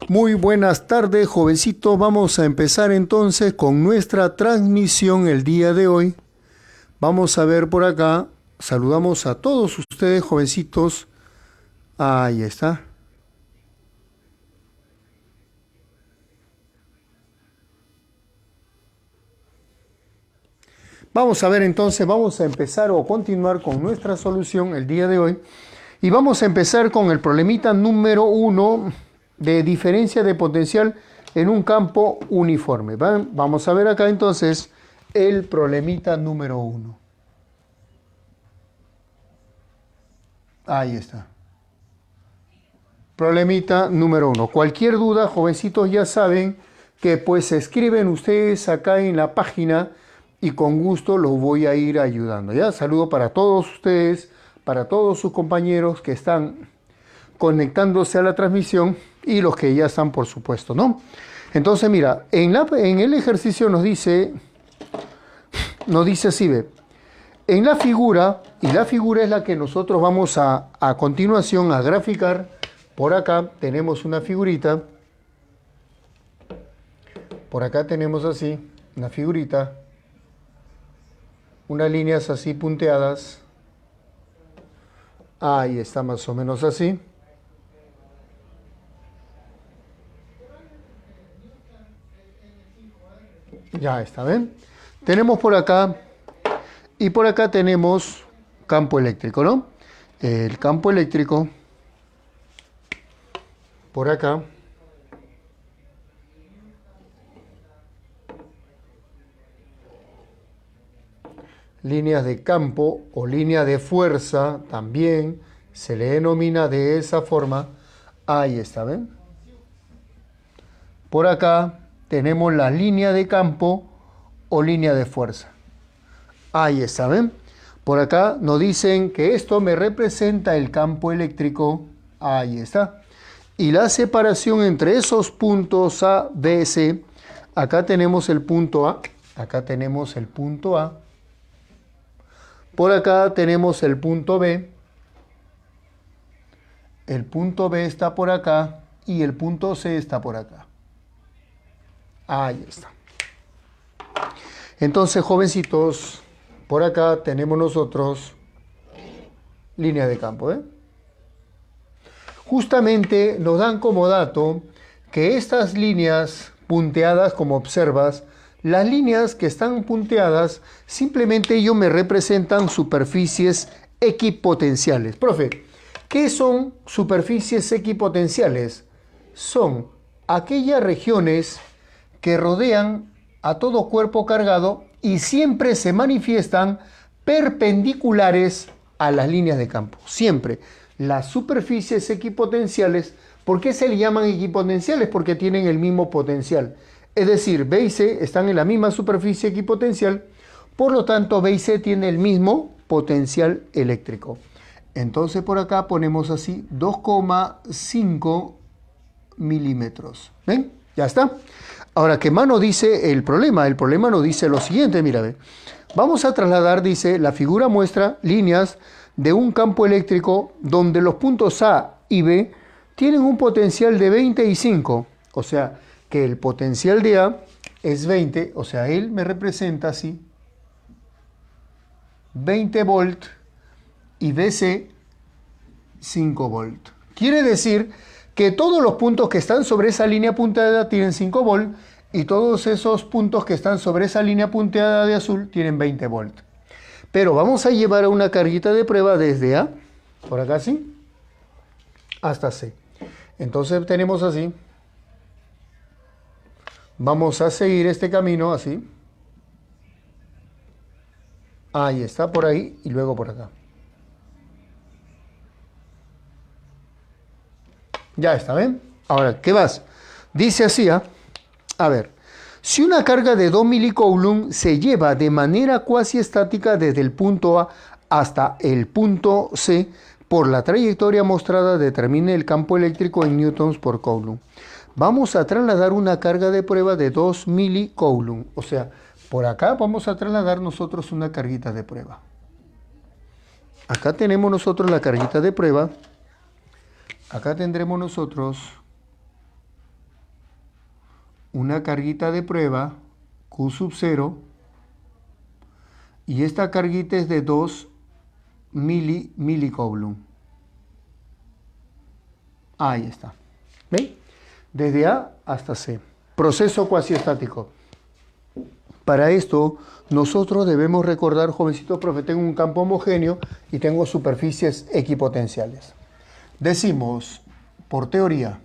Muy buenas tardes, jovencitos. Vamos a empezar entonces con nuestra transmisión el día de hoy. Vamos a ver por acá. Saludamos a todos ustedes, jovencitos. Ahí está. Vamos a ver entonces, vamos a empezar o continuar con nuestra solución el día de hoy. Y vamos a empezar con el problemita número 1 de diferencia de potencial en un campo uniforme. Vamos a ver acá entonces el problemita número 1. Ahí está. Problemita número 1. Cualquier duda, jovencitos, ya saben que pues se escriben ustedes acá en la página y con gusto los voy a ir ayudando. Ya, saludo para todos ustedes, para todos sus compañeros que están conectándose a la transmisión y los que ya están, por supuesto, ¿no? Entonces, mira, en el ejercicio nos dice así, ve. En la figura, y la figura es la que nosotros vamos a continuación a graficar. Por acá tenemos una figurita. Por acá tenemos así, una figurita. Unas líneas así punteadas. Ahí está más o menos así. Ya está, ¿ven? Tenemos por acá, y por acá tenemos campo eléctrico, ¿no? El campo eléctrico, por acá, líneas de campo o línea de fuerza, también se le denomina de esa forma. Ahí está, ¿ven? Por acá tenemos la línea de campo o línea de fuerza. Ahí está, ¿ven? Por acá nos dicen que esto me representa el campo eléctrico. Ahí está. Y la separación entre esos puntos A, B, C. Acá tenemos el punto A. Acá tenemos el punto A. Por acá tenemos el punto B. El punto B está por acá. Y el punto C está por acá. Ahí está. Entonces, jovencitos, por acá tenemos nosotros línea de campo, ¿eh? Justamente nos dan como dato que estas líneas punteadas, como observas, las líneas que están punteadas, simplemente ellos me representan superficies equipotenciales. Profe, ¿qué son superficies equipotenciales? Son aquellas regiones que rodean a todo cuerpo cargado y siempre se manifiestan perpendiculares a las líneas de campo. Siempre. Las superficies equipotenciales, ¿por qué se le llaman equipotenciales? Porque tienen el mismo potencial. Es decir, B y C están en la misma superficie equipotencial, por lo tanto B y C tienen el mismo potencial eléctrico. Entonces por acá ponemos así 2,5 milímetros. ¿Ven? Ya está. Ahora, ¿qué más nos dice el problema? El problema nos dice lo siguiente, mira, ve. Vamos a trasladar, dice, la figura muestra líneas de un campo eléctrico donde los puntos A y B tienen un potencial de 20 y 5. O sea, que el potencial de A es 20, o sea, él me representa así, 20 volt y BC 5 volt. Quiere decir que todos los puntos que están sobre esa línea punteada tienen 5 volt y todos esos puntos que están sobre esa línea punteada de azul tienen 20 volt. Pero vamos a llevar a una carguita de prueba desde A, por acá sí, hasta C. Entonces tenemos así. Vamos a seguir este camino así. Ahí está, por ahí y luego por acá. Ya está, ¿ven? Ahora, ¿qué más? Dice así, ¿ah? A ver, si una carga de 2 milicoulomb se lleva de manera cuasi estática desde el punto A hasta el punto C, por la trayectoria mostrada determine el campo eléctrico en newtons por coulomb. Vamos a trasladar una carga de prueba de 2 milicoulomb. O sea, por acá vamos a trasladar nosotros una carguita de prueba. Acá tenemos nosotros la carguita de prueba. Acá tendremos nosotros una carguita de prueba, Q sub 0, y esta carguita es de 2 milicoulomb. Ahí está. ¿Ven? Desde A hasta C. Proceso cuasiestático. Para esto, nosotros debemos recordar, jovencitos, profe, tengo un campo homogéneo y tengo superficies equipotenciales. Decimos, por teoría,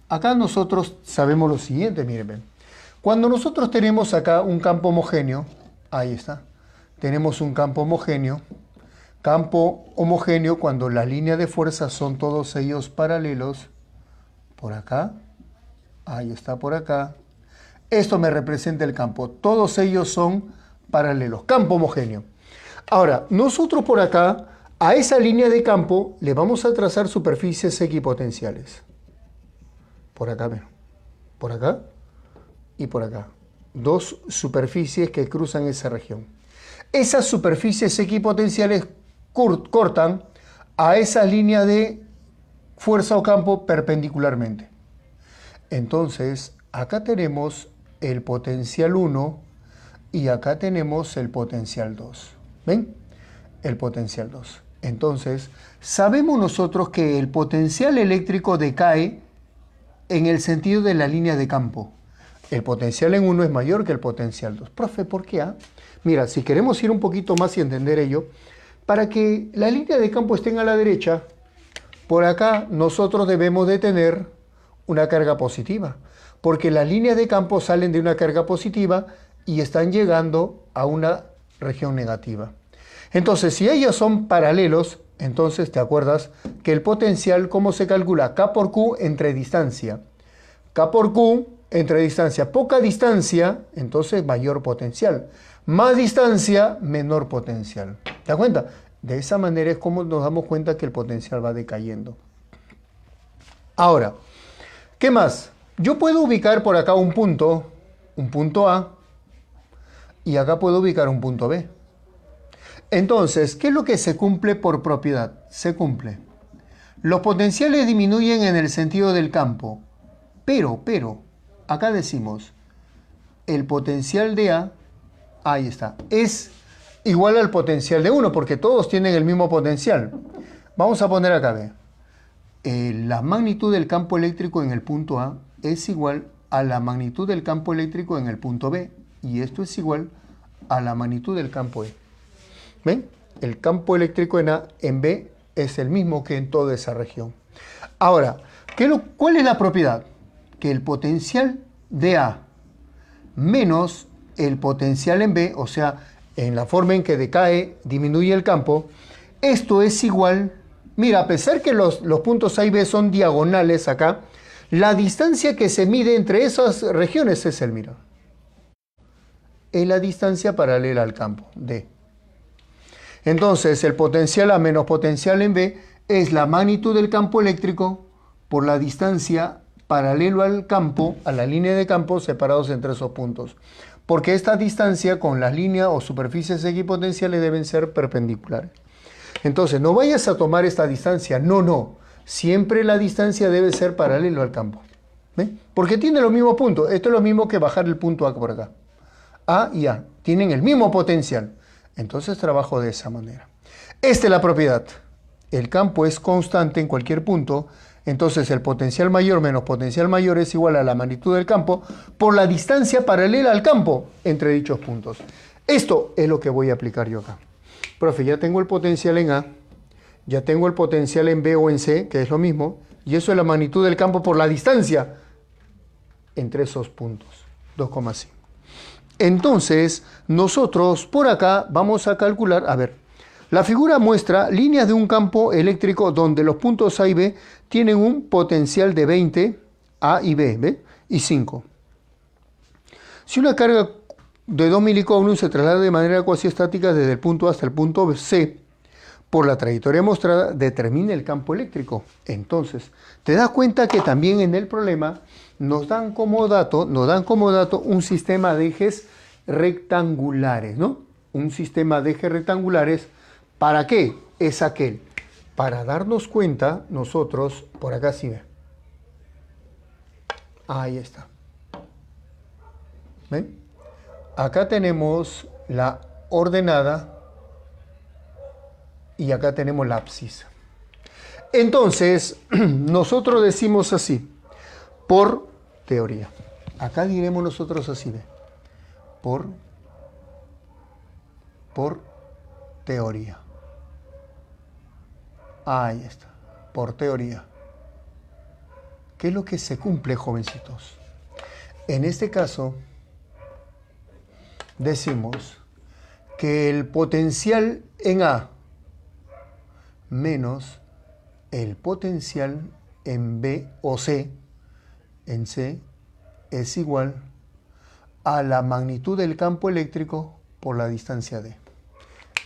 acá nosotros sabemos lo siguiente, miren, ven. Cuando nosotros tenemos acá un campo homogéneo, ahí está, tenemos un campo homogéneo cuando las líneas de fuerza son todos ellos paralelos, por acá, ahí está por acá, esto me representa el campo, todos ellos son paralelos, campo homogéneo. Ahora, nosotros por acá, a esa línea de campo le vamos a trazar superficies equipotenciales. Por acá, ven, por acá y por acá. Dos superficies que cruzan esa región. Esas superficies equipotenciales cortan a esa línea de fuerza o campo perpendicularmente. Entonces, acá tenemos el potencial 1 y acá tenemos el potencial 2. ¿Ven? El potencial 2. Entonces, sabemos nosotros que el potencial eléctrico decae en el sentido de la línea de campo. El potencial en 1 es mayor que el potencial 2. Profe, ¿por qué? Mira, si queremos ir un poquito más y entender ello, para que la línea de campo esté a la derecha, por acá nosotros debemos de tener una carga positiva, porque las líneas de campo salen de una carga positiva y están llegando a una región negativa. Entonces, si ellos son paralelos, entonces te acuerdas que el potencial, ¿cómo se calcula? K por Q entre distancia. K por Q entre distancia. Poca distancia, entonces mayor potencial. Más distancia, menor potencial. ¿Te das cuenta? De esa manera es como nos damos cuenta que el potencial va decayendo. Ahora, ¿qué más? Yo puedo ubicar por acá un punto A, y acá puedo ubicar un punto B. Entonces, ¿qué es lo que se cumple por propiedad? Se cumple. Los potenciales disminuyen en el sentido del campo, pero, acá decimos, el potencial de A, ahí está, es igual al potencial de 1, porque todos tienen el mismo potencial. Vamos a poner acá, ve. La magnitud del campo eléctrico en el punto A es igual a la magnitud del campo eléctrico en el punto B, y esto es igual a la magnitud del campo E. ¿Ven? El campo eléctrico en A en B es el mismo que en toda esa región. Ahora, ¿cuál es la propiedad? Que el potencial de A menos el potencial en B, o sea, en la forma en que decae, disminuye el campo, esto es igual, mira, a pesar que los puntos A y B son diagonales acá, la distancia que se mide entre esas regiones es mira, es la distancia paralela al campo, D. Entonces, el potencial A menos potencial en B es la magnitud del campo eléctrico por la distancia paralelo al campo, a la línea de campo separados entre esos puntos. Porque esta distancia con las líneas o superficies equipotenciales deben ser perpendiculares. Entonces, no vayas a tomar esta distancia, no. Siempre la distancia debe ser paralelo al campo. ¿Ven? Porque tiene los mismos puntos. Esto es lo mismo que bajar el punto A por acá. A y A tienen el mismo potencial. Entonces trabajo de esa manera. Esta es la propiedad. El campo es constante en cualquier punto. Entonces el potencial mayor menos potencial mayor es igual a la magnitud del campo por la distancia paralela al campo entre dichos puntos. Esto es lo que voy a aplicar yo acá. Profe, ya tengo el potencial en A, ya tengo el potencial en B o en C, que es lo mismo, y eso es la magnitud del campo por la distancia entre esos puntos, 2,5. Entonces, nosotros por acá vamos a calcular, a ver, la figura muestra líneas de un campo eléctrico donde los puntos A y B tienen un potencial de 20, A y B, ¿ve? Y 5. Si una carga de 2 milicoulomb se traslada de manera cuasiestática desde el punto A hasta el punto C, por la trayectoria mostrada, determina el campo eléctrico. Entonces, te das cuenta que también en el problema nos dan como dato un sistema de ejes rectangulares, ¿no? Un sistema de ejes rectangulares, ¿para qué? Es aquel para darnos cuenta, nosotros, por acá sí ve. Ahí está. ¿Ven? Acá tenemos la ordenada y acá tenemos la abscisa. Entonces, nosotros decimos así, por teoría. Acá diremos nosotros así, ¿ve? Por teoría. Ahí está, por teoría. ¿Qué es lo que se cumple, jovencitos? En este caso, decimos que el potencial en A menos el potencial en B o C, en C, es igual a la magnitud del campo eléctrico por la distancia D.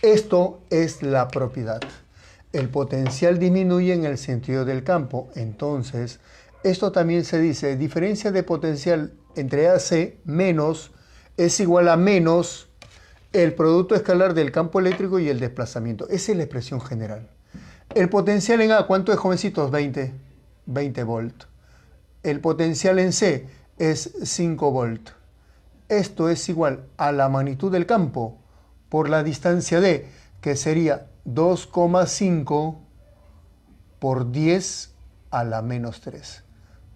Esto es la propiedad. El potencial disminuye en el sentido del campo. Entonces, esto también se dice, diferencia de potencial entre AC menos es igual a menos el producto escalar del campo eléctrico y el desplazamiento. Esa es la expresión general. El potencial en A, ¿cuánto es, jovencitos? 20 volt. El potencial en C es 5 volt. Esto es igual a la magnitud del campo por la distancia D, que sería 2,5 por 10 a la menos 3.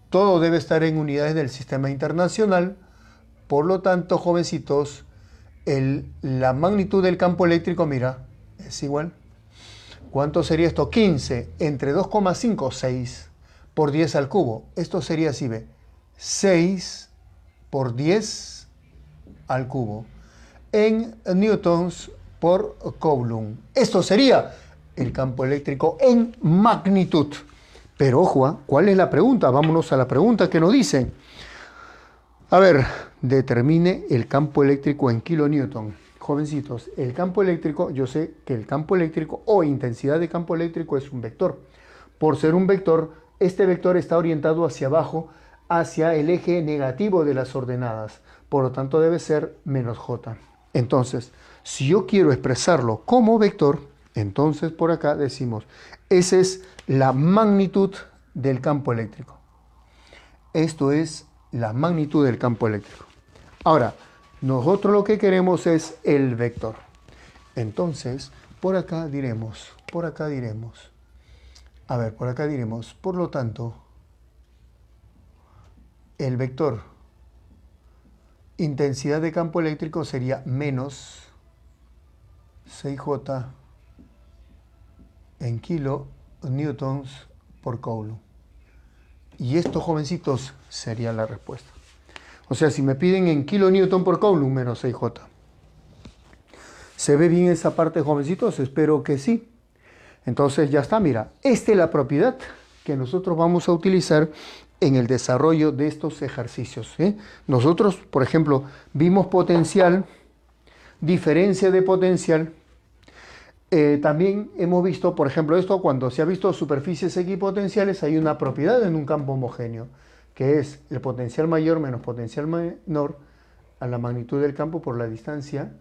Todo debe estar en unidades del sistema internacional. Por lo tanto, jovencitos, la magnitud del campo eléctrico, mira, es igual. ¿Cuánto sería esto? 15 entre 2,5, 6 por 10 al cubo. Esto sería así, ¿ve? 6 por 10 al cubo en newtons por coulomb. Esto sería el campo eléctrico en magnitud. Pero ojo, ¿cuál es la pregunta? Vámonos a la pregunta que nos dicen. A ver, determine el campo eléctrico en kilonewton. Jovencitos, el campo eléctrico, yo sé que el campo eléctrico o intensidad de campo eléctrico es un vector. Por ser un vector, este vector está orientado hacia abajo, hacia el eje negativo de las ordenadas. Por lo tanto, debe ser menos j. Entonces, si yo quiero expresarlo como vector, entonces por acá decimos, esa es la magnitud del campo eléctrico. Esto es la magnitud del campo eléctrico. Ahora, nosotros lo que queremos es el vector. Entonces, por acá diremos, por lo tanto, el vector intensidad de campo eléctrico sería menos 6J en kilonewtons por coulomb. Y esto, jovencitos, sería la respuesta. O sea, si me piden en kilonewton por coulomb, menos 6J. ¿Se ve bien esa parte, jovencitos? Espero que sí. Entonces ya está, mira. Esta es la propiedad que nosotros vamos a utilizar en el desarrollo de estos ejercicios. Nosotros, por ejemplo, vimos potencial, diferencia de potencial. También hemos visto, por ejemplo, esto cuando se ha visto superficies equipotenciales, hay una propiedad en un campo homogéneo, que es el potencial mayor menos potencial menor a la magnitud del campo por la distancia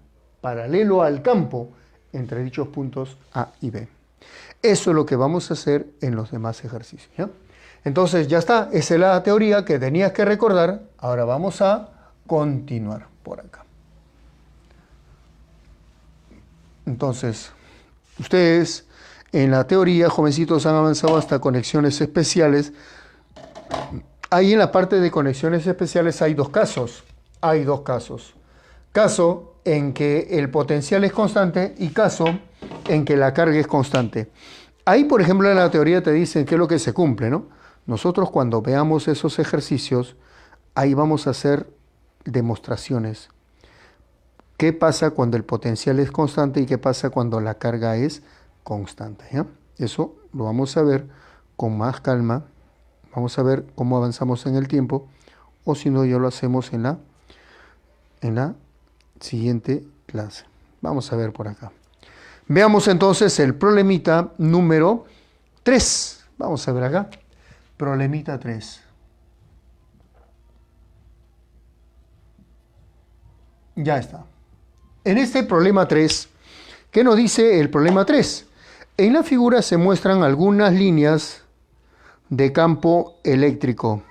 paralelo al campo entre dichos puntos A y B. Eso es lo que vamos a hacer en los demás ejercicios, ¿ya? Entonces ya está, esa es la teoría que tenías que recordar. Ahora vamos a continuar por acá. Entonces, ustedes en la teoría, jovencitos, han avanzado hasta conexiones especiales. Ahí en la parte de conexiones especiales hay dos casos. Caso en que el potencial es constante y caso en que la carga es constante. Ahí, por ejemplo, en la teoría te dicen qué es lo que se cumple, ¿no? Nosotros cuando veamos esos ejercicios, ahí vamos a hacer demostraciones. ¿Qué pasa cuando el potencial es constante y qué pasa cuando la carga es constante? ¿Ya? Eso lo vamos a ver con más calma. Vamos a ver cómo avanzamos en el tiempo, o si no, ya lo hacemos en la siguiente clase. Vamos a ver por acá. Veamos entonces el problemita número 3. Vamos a ver acá. Problemita 3. Ya está. En este problema 3, ¿qué nos dice el problema 3? En la figura se muestran algunas líneas de campo eléctrico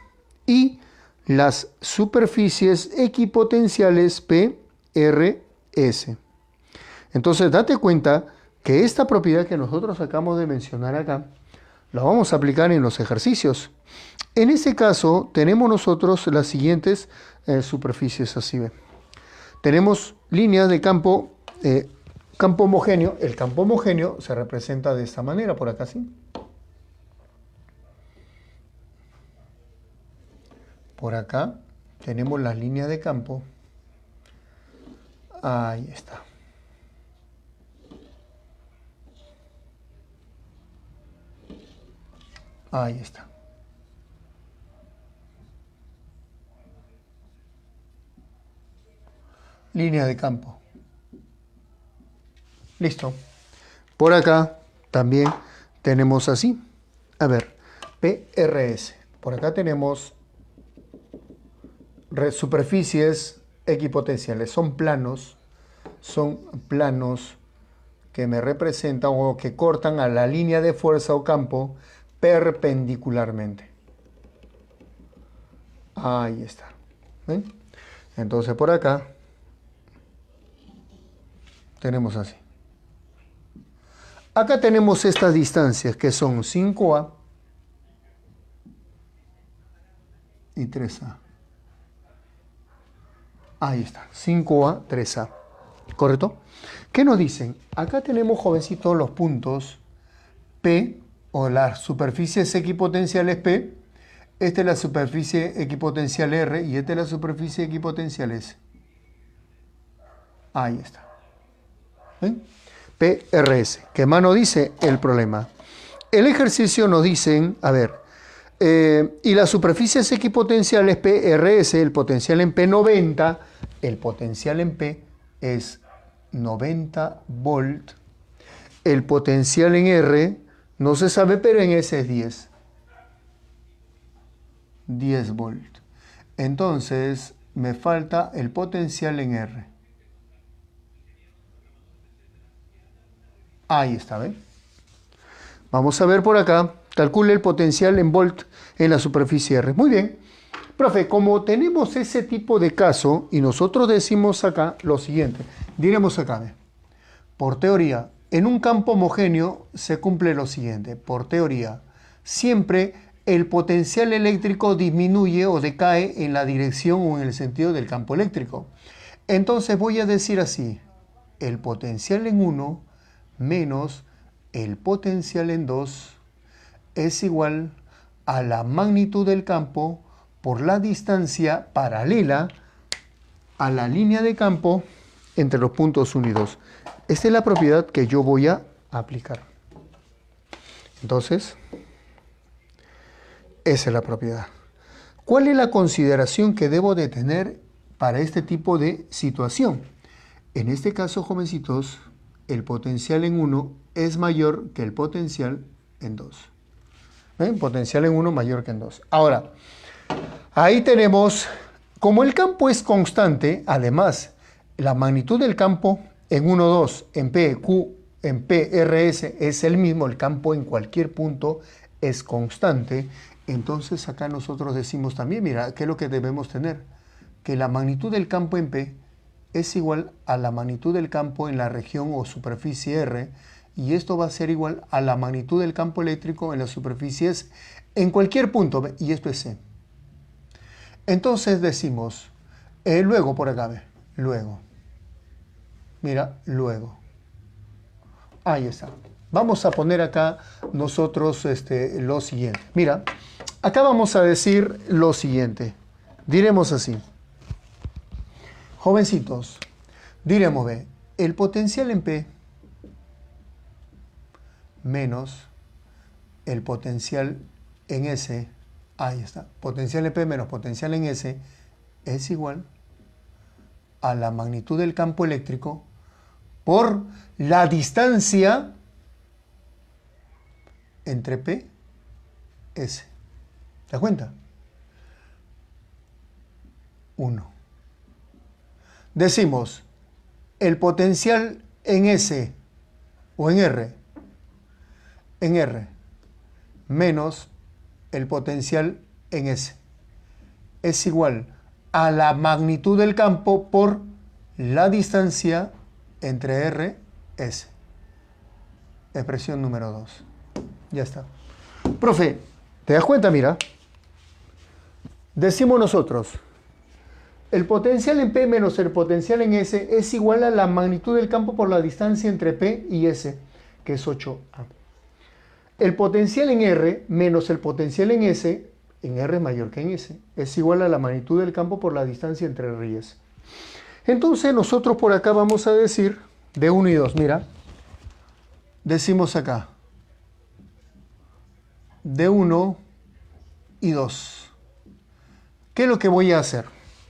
y las superficies equipotenciales P, R, S. Entonces, date cuenta que esta propiedad que nosotros acabamos de mencionar acá, la vamos a aplicar en los ejercicios. En este caso, tenemos nosotros las siguientes superficies, así ven. Tenemos líneas de campo, campo homogéneo. El campo homogéneo se representa de esta manera, por acá, ¿sí? Por acá tenemos las líneas de campo. Ahí está. Ahí está. Línea de campo. Listo. Por acá también tenemos así. A ver, PRS. Por acá tenemos superficies equipotenciales. Son planos que me representan o que cortan a la línea de fuerza o campo perpendicularmente. Ahí está. ¿Ven? Entonces por acá tenemos así. Acá tenemos estas distancias que son 5A y 3A. Ahí está, 5A, 3A. ¿Correcto? ¿Qué nos dicen? Acá tenemos, jovencitos, los puntos P o las superficies equipotenciales P. Esta es la superficie equipotencial R y esta es la superficie equipotencial S. Ahí está. ¿Ven? PRS. ¿Qué más nos dice el problema? El ejercicio nos dicen, a ver, y las superficies equipotenciales PRS, el potencial en P 90, el potencial en P es 90 volt, el potencial en R no se sabe, pero en S es 10 volt. Entonces me falta el potencial en R. Ahí está, ¿ven? Vamos a ver por acá. Calcule el potencial en volt en la superficie R. Muy bien. Profe, como tenemos ese tipo de caso y nosotros decimos acá lo siguiente. Diremos acá, ¿ven? Por teoría, en un campo homogéneo se cumple lo siguiente. Por teoría, siempre el potencial eléctrico disminuye o decae en la dirección o en el sentido del campo eléctrico. Entonces voy a decir así. El potencial en 1 menos el potencial en 2 es igual a la magnitud del campo por la distancia paralela a la línea de campo entre los puntos 1 y 2. Esta es la propiedad que yo voy a aplicar. Entonces, esa es la propiedad. ¿Cuál es la consideración que debo de tener para este tipo de situación? En este caso, jovencitos, el potencial en 1 es mayor que el potencial en 2. ¿Ven? Potencial en 1 mayor que en 2. Ahora, ahí tenemos, como el campo es constante, además, la magnitud del campo en 1, 2, en P, Q, en P, R, S es el mismo, el campo en cualquier punto es constante. Entonces acá nosotros decimos también, mira, ¿qué es lo que debemos tener? Que la magnitud del campo en P es igual a la magnitud del campo en la región o superficie R, y esto va a ser igual a la magnitud del campo eléctrico en las superficies en cualquier punto, y esto es C. Entonces decimos, luego por acá, ve, luego. Mira, luego. Ahí está. Vamos a poner acá nosotros lo siguiente. Mira, acá vamos a decir lo siguiente. Diremos así. Jovencitos, diremos, ve, el potencial en P menos el potencial en S, ahí está, potencial en P menos potencial en S es igual a la magnitud del campo eléctrico por la distancia entre P y S. ¿Te das cuenta? 1. Decimos, el potencial en S o en R en R menos el potencial en S es igual a la magnitud del campo por la distancia entre R y S. Expresión número 2. Ya está. Profe, ¿te das cuenta? Mira. Decimos nosotros, el potencial en P menos el potencial en S es igual a la magnitud del campo por la distancia entre P y S, que es 8A. El potencial en R menos el potencial en S, en R mayor que en S, es igual a la magnitud del campo por la distancia entre R y S. Entonces nosotros por acá vamos a decir de 1 y 2, mira. Decimos acá, de 1 y 2. ¿Qué es lo que voy a hacer?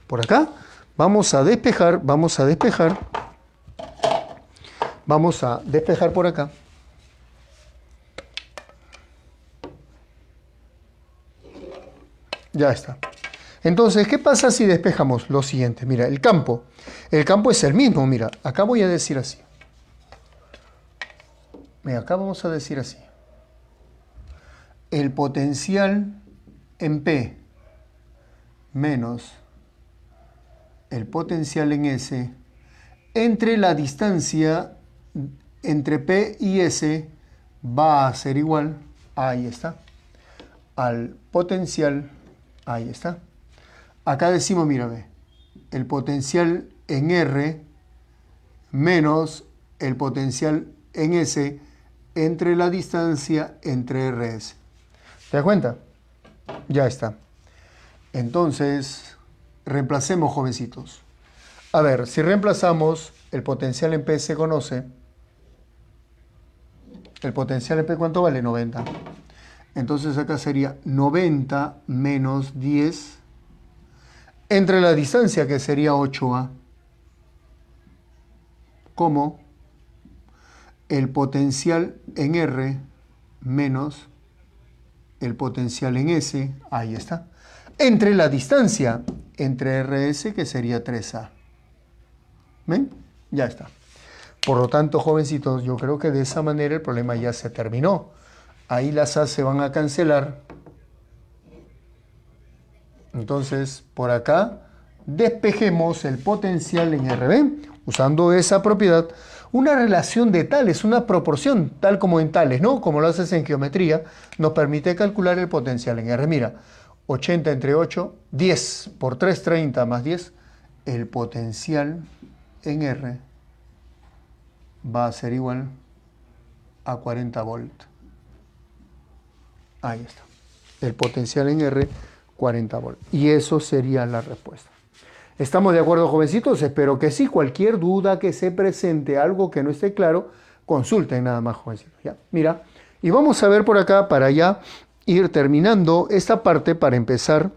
Por acá vamos a despejar por acá. Ya está. Entonces, ¿qué pasa si despejamos? Lo siguiente, mira, el campo es el mismo, mira, acá voy a decir así. Mira, acá vamos a decir así. El potencial en P menos el potencial en S entre la distancia entre P y S va a ser igual, ahí está, al potencial, ahí está. Acá decimos, mira, ve, el potencial en R menos el potencial en S entre la distancia entre R y S. ¿Te das cuenta? Ya está. Entonces, reemplacemos, jovencitos. A ver, si reemplazamos, el potencial en P se conoce. El potencial en P, ¿cuánto vale? 90. Entonces acá sería 90 menos 10 entre la distancia, que sería 8A, como el potencial en R menos el potencial en S, ahí está, entre la distancia entre RS, que sería 3A. ¿Ven? Ya está. Por lo tanto, jovencitos, yo creo que de esa manera el problema ya se terminó. Ahí las A se van a cancelar. Entonces, por acá, despejemos el potencial en RB, usando esa propiedad, una relación de tales, una proporción, tal como en tales, ¿no? Como lo haces en geometría, nos permite calcular el potencial en R. Mira, 80 entre 8, 10 por 3, 30 más 10, el potencial en R va a ser igual a 40 volts. Ahí está. El potencial en R, 40 volts. Y eso sería la respuesta. ¿Estamos de acuerdo, jovencitos? Espero que sí. Cualquier duda que se presente, algo que no esté claro, consulten nada más, jovencitos. ¿Ya? Mira, y vamos a ver por acá para ya ir terminando esta parte para empezar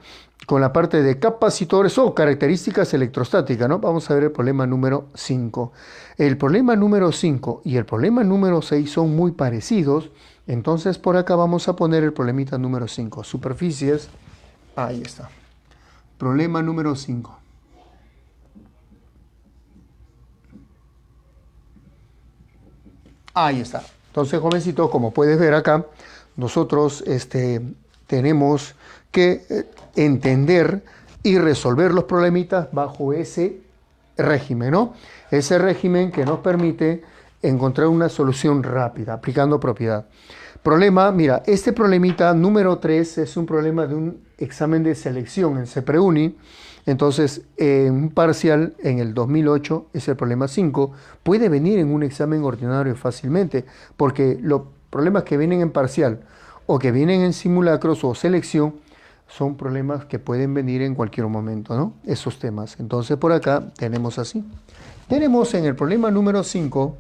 con la parte de capacitores o características electrostáticas, ¿no? Vamos a ver el problema número 5. El problema número 5 y el problema número 6 son muy parecidos. Entonces por acá vamos a poner el problemita número 5. Superficies. Ahí está. Problema número 5. Ahí está. Entonces, jovencitos, como puedes ver acá, nosotros tenemos que entender y resolver los problemitas bajo ese régimen, ¿no? Ese régimen que nos permite encontrar una solución rápida, aplicando propiedad. Problema, mira, este problemita número 3 es un problema de un examen de selección en CEPREUNI. Entonces, un parcial en el 2008 es el problema 5. Puede venir en un examen ordinario fácilmente, porque los problemas que vienen en parcial o que vienen en simulacros o selección son problemas que pueden venir en cualquier momento, ¿no? Esos temas. Entonces, por acá tenemos así. Tenemos en el problema número 5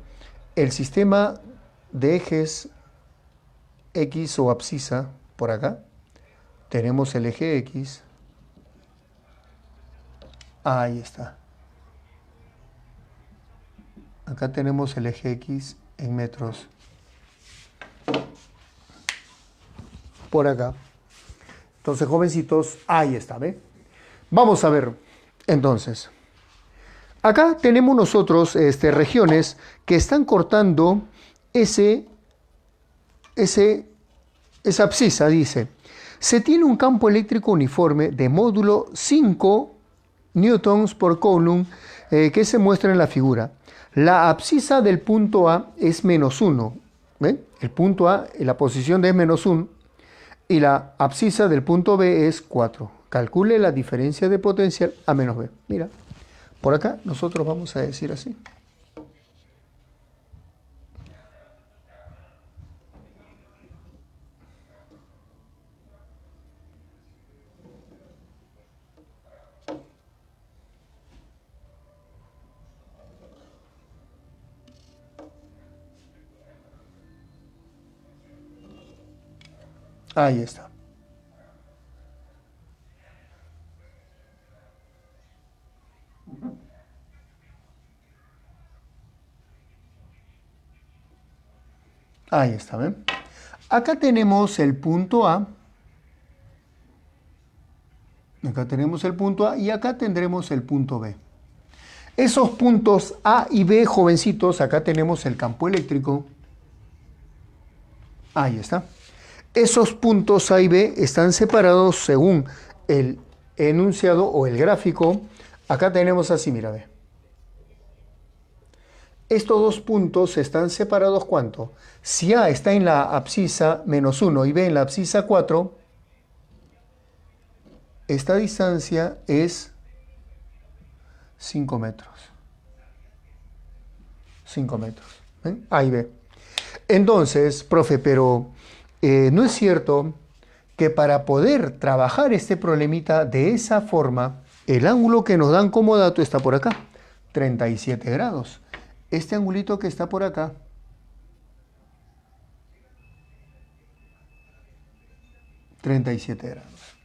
el sistema de ejes X o abscisa, por acá. Tenemos el eje X. Ahí está. Acá tenemos el eje X en metros. Por acá. Entonces, jovencitos, ahí está, ¿ve? Vamos a ver, entonces. Acá tenemos nosotros regiones que están cortando ese esa abscisa dice, se tiene un campo eléctrico uniforme de módulo 5 newtons por coulomb que se muestra en la figura. La abscisa del punto A es -1. ¿Ven? El punto A, la posición D es -1 y la abscisa del punto B es 4. Calcule la diferencia de potencial A menos B. Mira, por acá nosotros vamos a decir así. Ahí está. Ahí está, ¿ven? Acá tenemos el punto A. Acá tenemos el punto A y acá tendremos el punto B. Esos puntos A y B, jovencitos, acá tenemos el campo eléctrico. Ahí está. Esos puntos A y B están separados según el enunciado o el gráfico. Acá tenemos así, mira, ve. Estos dos puntos están separados, ¿cuánto? Si A está en la abscisa -1 y B en la abscisa 4, esta distancia es 5 metros. 5 metros. ¿Ven? A y B. Entonces, profe, pero ¿no es cierto que para poder trabajar este problemita de esa forma, el ángulo que nos dan como dato está por acá, 37 grados? Este angulito que está por acá, ...37 grados.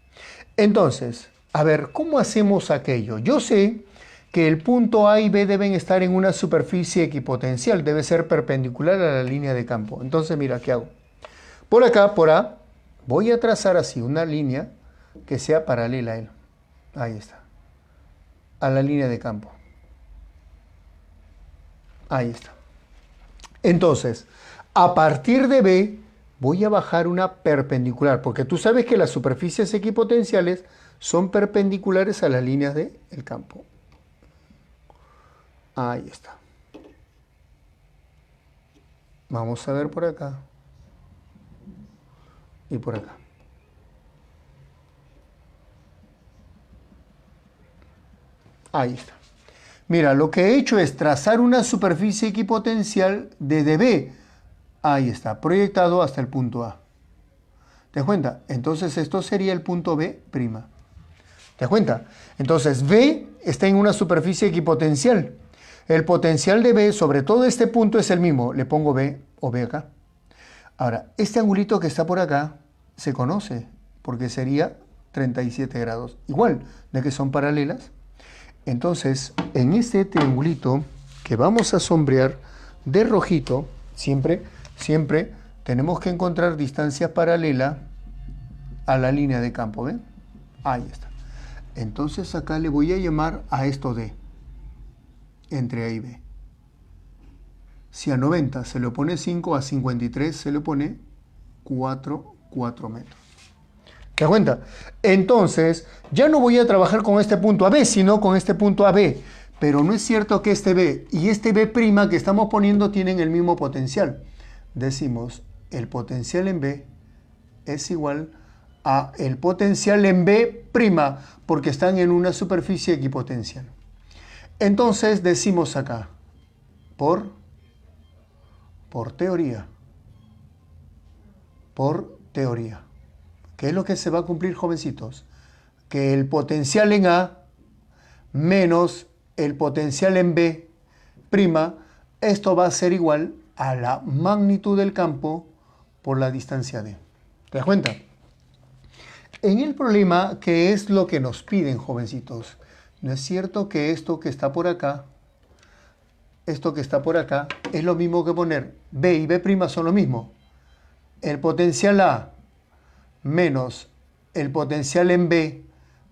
Entonces, a ver, ¿cómo hacemos aquello? Yo sé que el punto A y B deben estar en una superficie equipotencial, debe ser perpendicular a la línea de campo. Entonces, mira, ¿qué hago? Por acá, por A, voy a trazar así una línea que sea paralela a él. Ahí está. A la línea de campo. Ahí está. Entonces, a partir de B, voy a bajar una perpendicular, porque tú sabes que las superficies equipotenciales son perpendiculares a las líneas del campo. Ahí está. Vamos a ver por acá. Y por acá. Ahí está. Mira, lo que he hecho es trazar una superficie equipotencial desde B. Ahí está, proyectado hasta el punto A. ¿Te das cuenta? Entonces esto sería el punto B'. ¿Te das cuenta? Entonces B está en una superficie equipotencial. El potencial de B sobre todo este punto es el mismo. Le pongo B o B acá. Ahora, este angulito que está por acá se conoce porque sería 37 grados. Igual, de que son paralelas. Entonces, en este triangulito que vamos a sombrear de rojito, siempre tenemos que encontrar distancia paralela a la línea de campo, ¿ven? Ahí está. Entonces acá le voy a llamar a esto D, entre A y B. Si a 90 se le pone 5, a 53 se le pone 4 metros. ¿Te das cuenta? Entonces, ya no voy a trabajar con este punto AB, sino con este punto AB. Pero no es cierto que este B y este B' que estamos poniendo tienen el mismo potencial. Decimos, el potencial en B es igual a el potencial en B', porque están en una superficie equipotencial. Entonces decimos acá, por teoría, ¿qué es lo que se va a cumplir, jovencitos? Que el potencial en A menos el potencial en B', esto va a ser igual a la magnitud del campo por la distancia D. ¿Te das cuenta? En el problema, ¿qué es lo que nos piden, jovencitos? ¿No es cierto que esto que está por acá, es lo mismo que poner B y B' son lo mismo? El potencial A menos el potencial en B,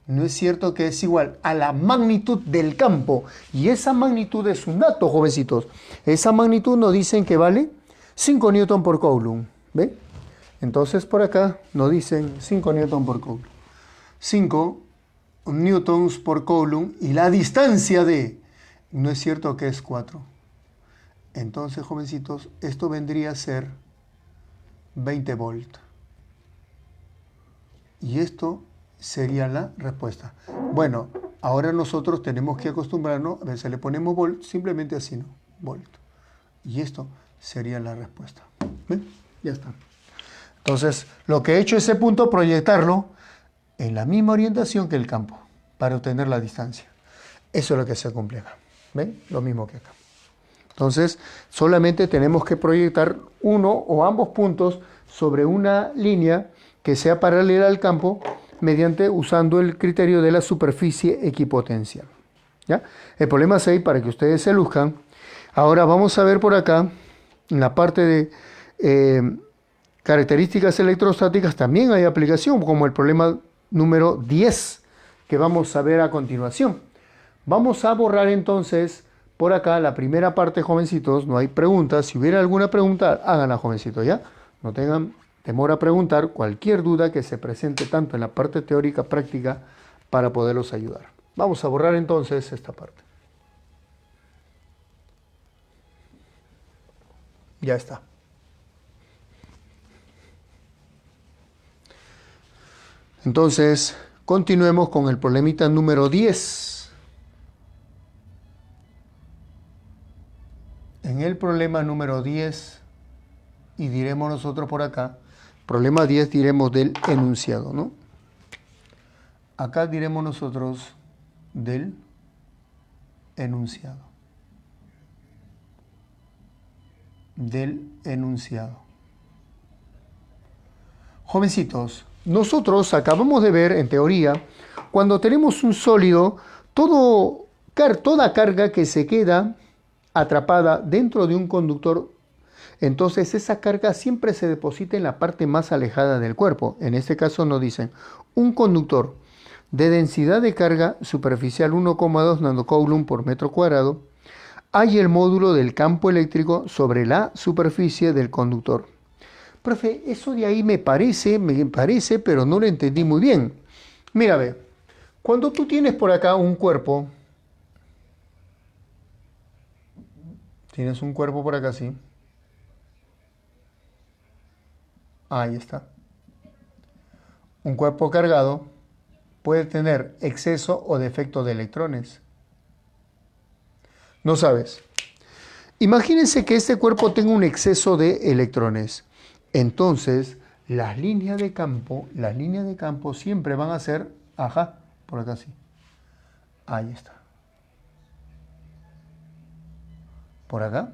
¿no es cierto que es igual a la magnitud del campo? Y esa magnitud es un dato, jovencitos. Esa magnitud nos dicen que vale 5 newton por coulomb. ¿Ve? Entonces por acá nos dicen 5 newton por coulomb. 5 newtons por coulomb y la distancia de, no es cierto que es 4. Entonces, jovencitos, esto vendría a ser 20 volt. Y esto sería la respuesta. Bueno, ahora nosotros tenemos que acostumbrarnos, a ver, si le ponemos volt, simplemente así, ¿no? Volt. Y esto sería la respuesta. ¿Ven? Ya está. Entonces, lo que he hecho es ese punto, proyectarlo en la misma orientación que el campo, para obtener la distancia. Eso es lo que se cumple acá. ¿Ven? Lo mismo que acá. Entonces, solamente tenemos que proyectar uno o ambos puntos sobre una línea que sea paralela al campo usando el criterio de la superficie equipotencial. ¿Ya? El problema 6, para que ustedes se luzcan. Ahora vamos a ver por acá, en la parte de características electrostáticas, también hay aplicación, como el problema número 10, que vamos a ver a continuación. Vamos a borrar entonces por acá la primera parte, jovencitos. No hay preguntas. Si hubiera alguna pregunta, háganla, jovencitos, ¿ya? No tengan temor a preguntar cualquier duda que se presente tanto en la parte teórica práctica para poderlos ayudar. Vamos a borrar entonces esta parte. Ya está. Entonces, continuemos con el problemita número 10. En el problema número 10, y diremos nosotros por acá, problema 10 diremos del enunciado, ¿no? Acá diremos nosotros del enunciado. Del enunciado. Jovencitos, nosotros acabamos de ver en teoría, cuando tenemos un sólido, toda carga que se queda atrapada dentro de un conductor, entonces esa carga siempre se deposita en la parte más alejada del cuerpo. En este caso nos dicen un conductor de densidad de carga superficial 1,2 nanocoulomb por metro cuadrado, hay el módulo del campo eléctrico sobre la superficie del conductor. Profe, eso de ahí me parece, pero no lo entendí muy bien. Mira, ve, cuando tú tienes por acá un cuerpo, tienes un cuerpo por acá, sí. Ahí está. Un cuerpo cargado puede tener exceso o defecto de electrones. No sabes. Imagínense que este cuerpo tenga un exceso de electrones. Entonces, las líneas de campo siempre van a ser, por acá sí. Ahí está. Por acá.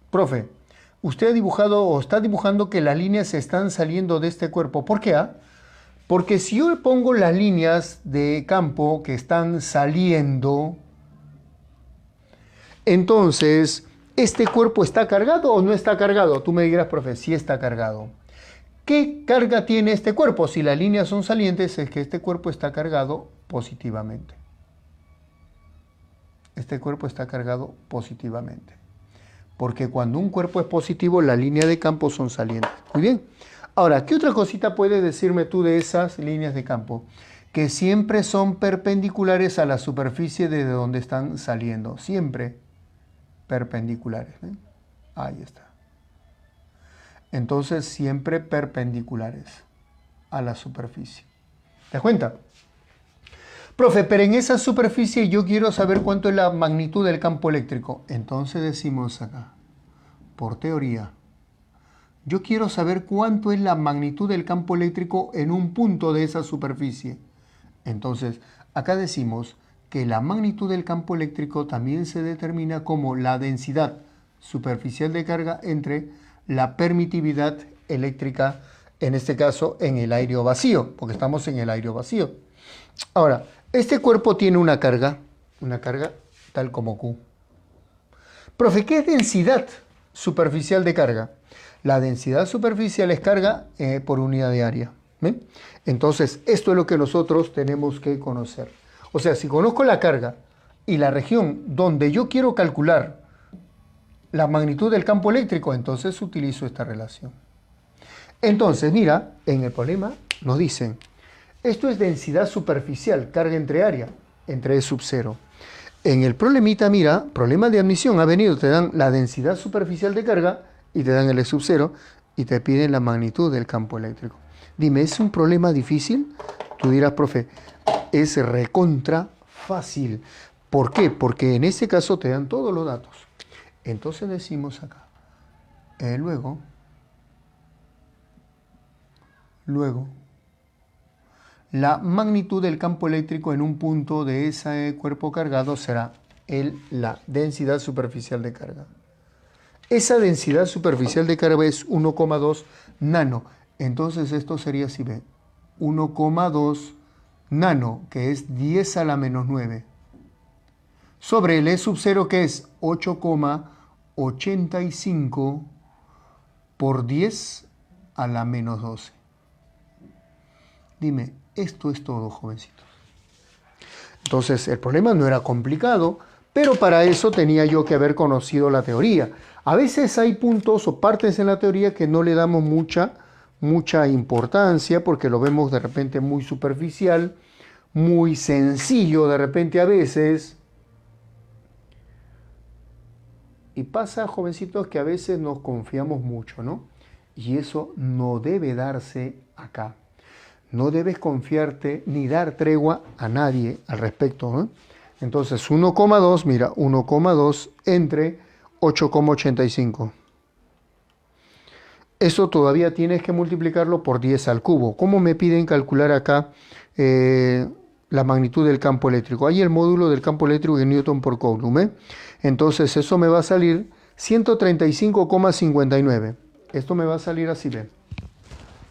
Profe, usted ha dibujado o está dibujando que las líneas se están saliendo de este cuerpo. ¿Por qué? Porque si yo pongo las líneas de campo que están saliendo, entonces, ¿este cuerpo está cargado o no está cargado? Tú me dirás, profe, sí está cargado. ¿Qué carga tiene este cuerpo? Si las líneas son salientes, es que este cuerpo está cargado positivamente. Este cuerpo está cargado positivamente. Porque cuando un cuerpo es positivo, las líneas de campo son salientes. Muy bien. Ahora, ¿qué otra cosita puedes decirme tú de esas líneas de campo? Que siempre son perpendiculares a la superficie de donde están saliendo. Siempre perpendiculares. ¿Eh? Ahí está. Entonces, siempre perpendiculares a la superficie. ¿Te das cuenta? Profe, pero en esa superficie yo quiero saber cuánto es la magnitud del campo eléctrico. Entonces decimos acá, por teoría, yo quiero saber cuánto es la magnitud del campo eléctrico en un punto de esa superficie. Entonces, acá decimos que la magnitud del campo eléctrico también se determina como la densidad superficial de carga entre la permitividad eléctrica, en este caso en el aire vacío, porque estamos en el aire vacío. Ahora, este cuerpo tiene una carga tal como Q. Profe, ¿qué es densidad superficial de carga? La densidad superficial es carga por unidad de área. ¿Ven? Entonces, esto es lo que nosotros tenemos que conocer. O sea, si conozco la carga y la región donde yo quiero calcular la magnitud del campo eléctrico, entonces utilizo esta relación. Entonces, mira, en el problema nos dicen, esto es densidad superficial, carga entre área, entre E sub 0. En el problemita, mira, problema de admisión, ha venido, te dan la densidad superficial de carga y te dan el E sub 0 y te piden la magnitud del campo eléctrico. Dime, ¿es un problema difícil? Tú dirás, profe, es recontra fácil. ¿Por qué? Porque en este caso te dan todos los datos. Entonces decimos acá, luego, la magnitud del campo eléctrico en un punto de ese cuerpo cargado será la densidad superficial de carga. Esa densidad superficial de carga es 1,2 nano. Entonces esto sería así, ¿ve? 1,2 nano, que es 10 a la menos 9. Sobre el E sub 0, que es 8,85 por 10 a la menos 12. Dime, esto es todo, jovencitos. Entonces, el problema no era complicado, pero para eso tenía yo que haber conocido la teoría. A veces hay puntos o partes en la teoría que no le damos mucha importancia porque lo vemos de repente muy superficial, muy sencillo de repente a veces. Y pasa, jovencitos, que a veces nos confiamos mucho, ¿no? Y eso no debe darse acá. No debes confiarte ni dar tregua a nadie al respecto, ¿no? Entonces 1,2, mira, 1,2 entre 8,85. Eso todavía tienes que multiplicarlo por 10 al cubo. ¿Cómo me piden calcular acá la magnitud del campo eléctrico? Hay el módulo del campo eléctrico en Newton por Coulomb, ¿eh? Entonces eso me va a salir 135,59. Esto me va a salir así, ¿ven?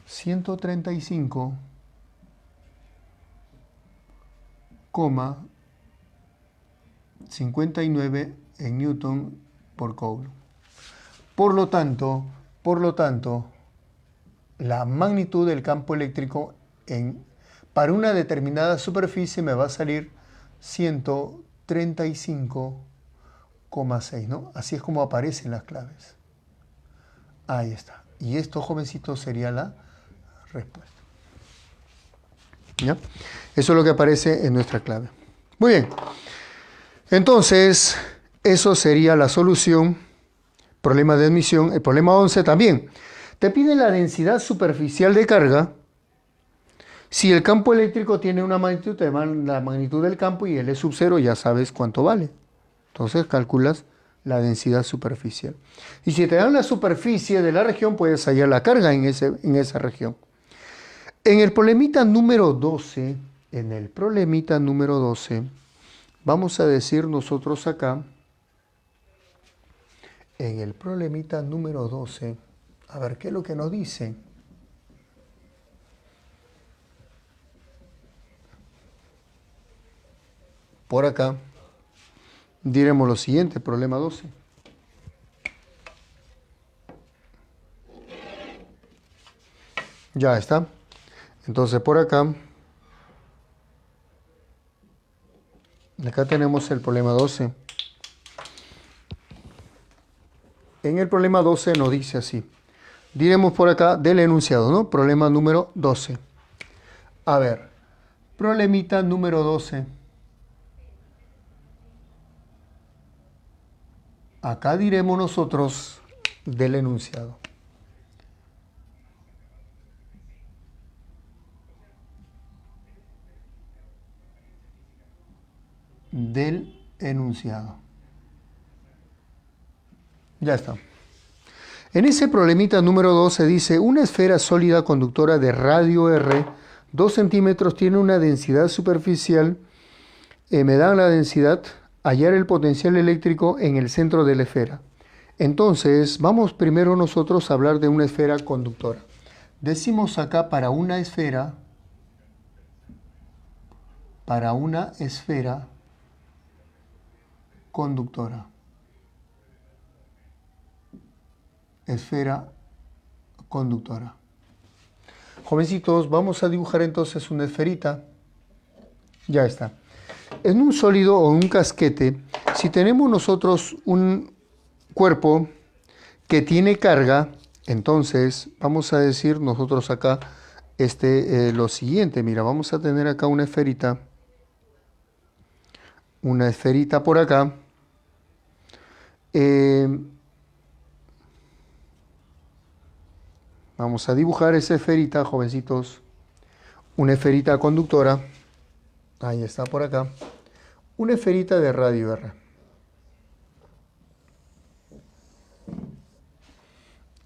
135,59 en Newton por Coulomb. Por lo tanto, la magnitud del campo eléctrico para una determinada superficie me va a salir 135,6, ¿no? Así es como aparecen las claves. Ahí está. Y esto, jovencitos, sería la respuesta. ¿Ya? Eso es lo que aparece en nuestra clave. Muy bien. Entonces, eso sería la solución. Problema de admisión. El problema 11 también. Te pide la densidad superficial de carga. Si el campo eléctrico tiene una magnitud, te dan la magnitud del campo y el E sub 0 ya sabes cuánto vale. Entonces calculas la densidad superficial. Y si te dan la superficie de la región, puedes hallar la carga en esa región. En el problemita número 12, vamos a decir nosotros acá, en el problemita número 12, a ver qué es lo que nos dice. Por acá diremos lo siguiente, problema 12. Ya está. Entonces por acá tenemos el problema 12. En el problema 12 nos dice así. Diremos por acá del enunciado, ¿no? Problema número 12. A ver, problemita número 12. Acá diremos nosotros del enunciado. Del enunciado. Ya está. En ese problemita número 12 dice, una esfera sólida conductora de radio R, 2 centímetros, tiene una densidad superficial, me dan la densidad, hallar el potencial eléctrico en el centro de la esfera. Entonces, vamos primero nosotros a hablar de una esfera conductora. Decimos acá para una esfera conductora. Esfera conductora. Jovencitos, vamos a dibujar entonces una esferita. Ya está. En un sólido o un casquete, si tenemos nosotros un cuerpo que tiene carga, entonces vamos a decir nosotros acá lo siguiente. Mira, vamos a tener acá una esferita por acá. Vamos a dibujar esa esferita, jovencitos. Una esferita conductora. Ahí está por acá. Una esferita de radio R.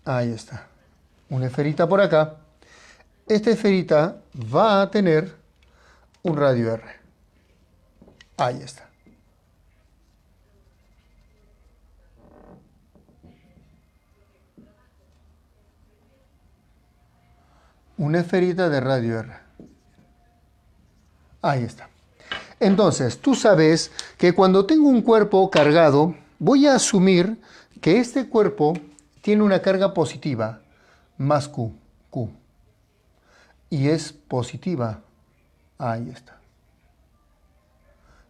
Ahí está. Una esferita por acá. Esta esferita va a tener un radio R. Ahí está. Una esferita de radio R. Ahí está. Entonces, tú sabes que cuando tengo un cuerpo cargado, voy a asumir que este cuerpo tiene una carga positiva, más Q. Y es positiva. Ahí está.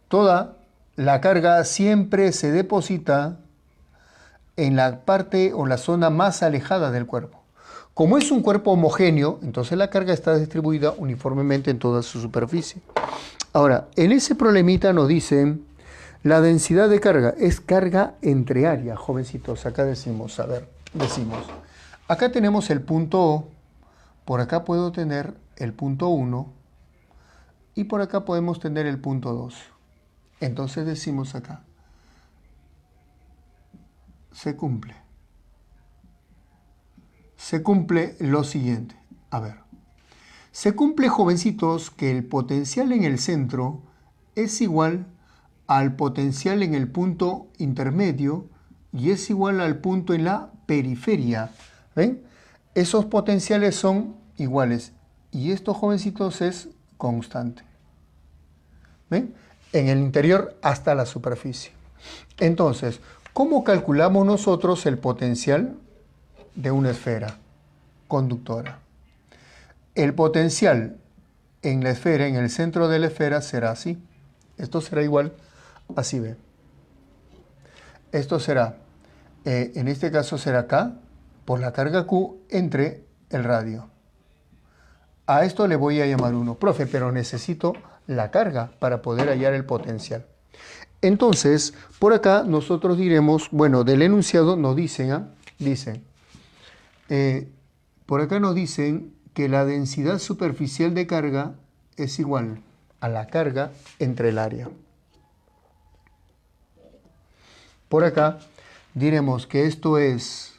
Toda la carga siempre se deposita en la parte o la zona más alejada del cuerpo. Como es un cuerpo homogéneo, entonces la carga está distribuida uniformemente en toda su superficie. Ahora, en ese problemita nos dicen la densidad de carga es carga entre área, jovencitos. Acá decimos, acá tenemos el punto O, por acá puedo tener el punto 1 y por acá podemos tener el punto 2. Entonces decimos acá, se cumple lo siguiente. A ver, se cumple, jovencitos, que el potencial en el centro es igual al potencial en el punto intermedio y es igual al punto en la periferia. ¿Ven? Esos potenciales son iguales y esto, jovencitos, es constante. ¿Ven? En el interior hasta la superficie. Entonces, ¿cómo calculamos nosotros el potencial de una esfera conductora? El potencial en la esfera, en el centro de la esfera, será así. Esto será igual, así ve. Esto será, en este caso será K por la carga Q entre el radio. A esto le voy a llamar 1. Profe, pero necesito la carga para poder hallar el potencial. Entonces, por acá nosotros diremos, bueno, del enunciado nos dicen, por acá nos dicen que la densidad superficial de carga es igual a la carga entre el área. Por acá diremos que esto es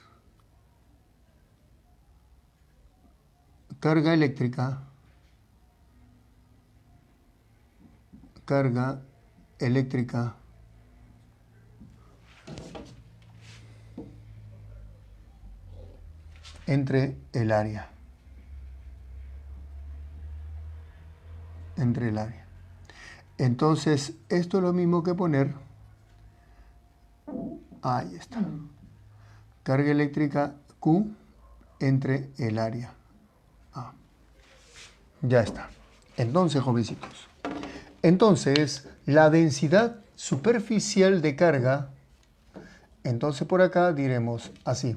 carga eléctrica entre el área. Entonces, esto es lo mismo que poner, ahí está, carga eléctrica Q entre el área. Ya está. Entonces, jovencitos, la densidad superficial de carga, entonces por acá diremos así.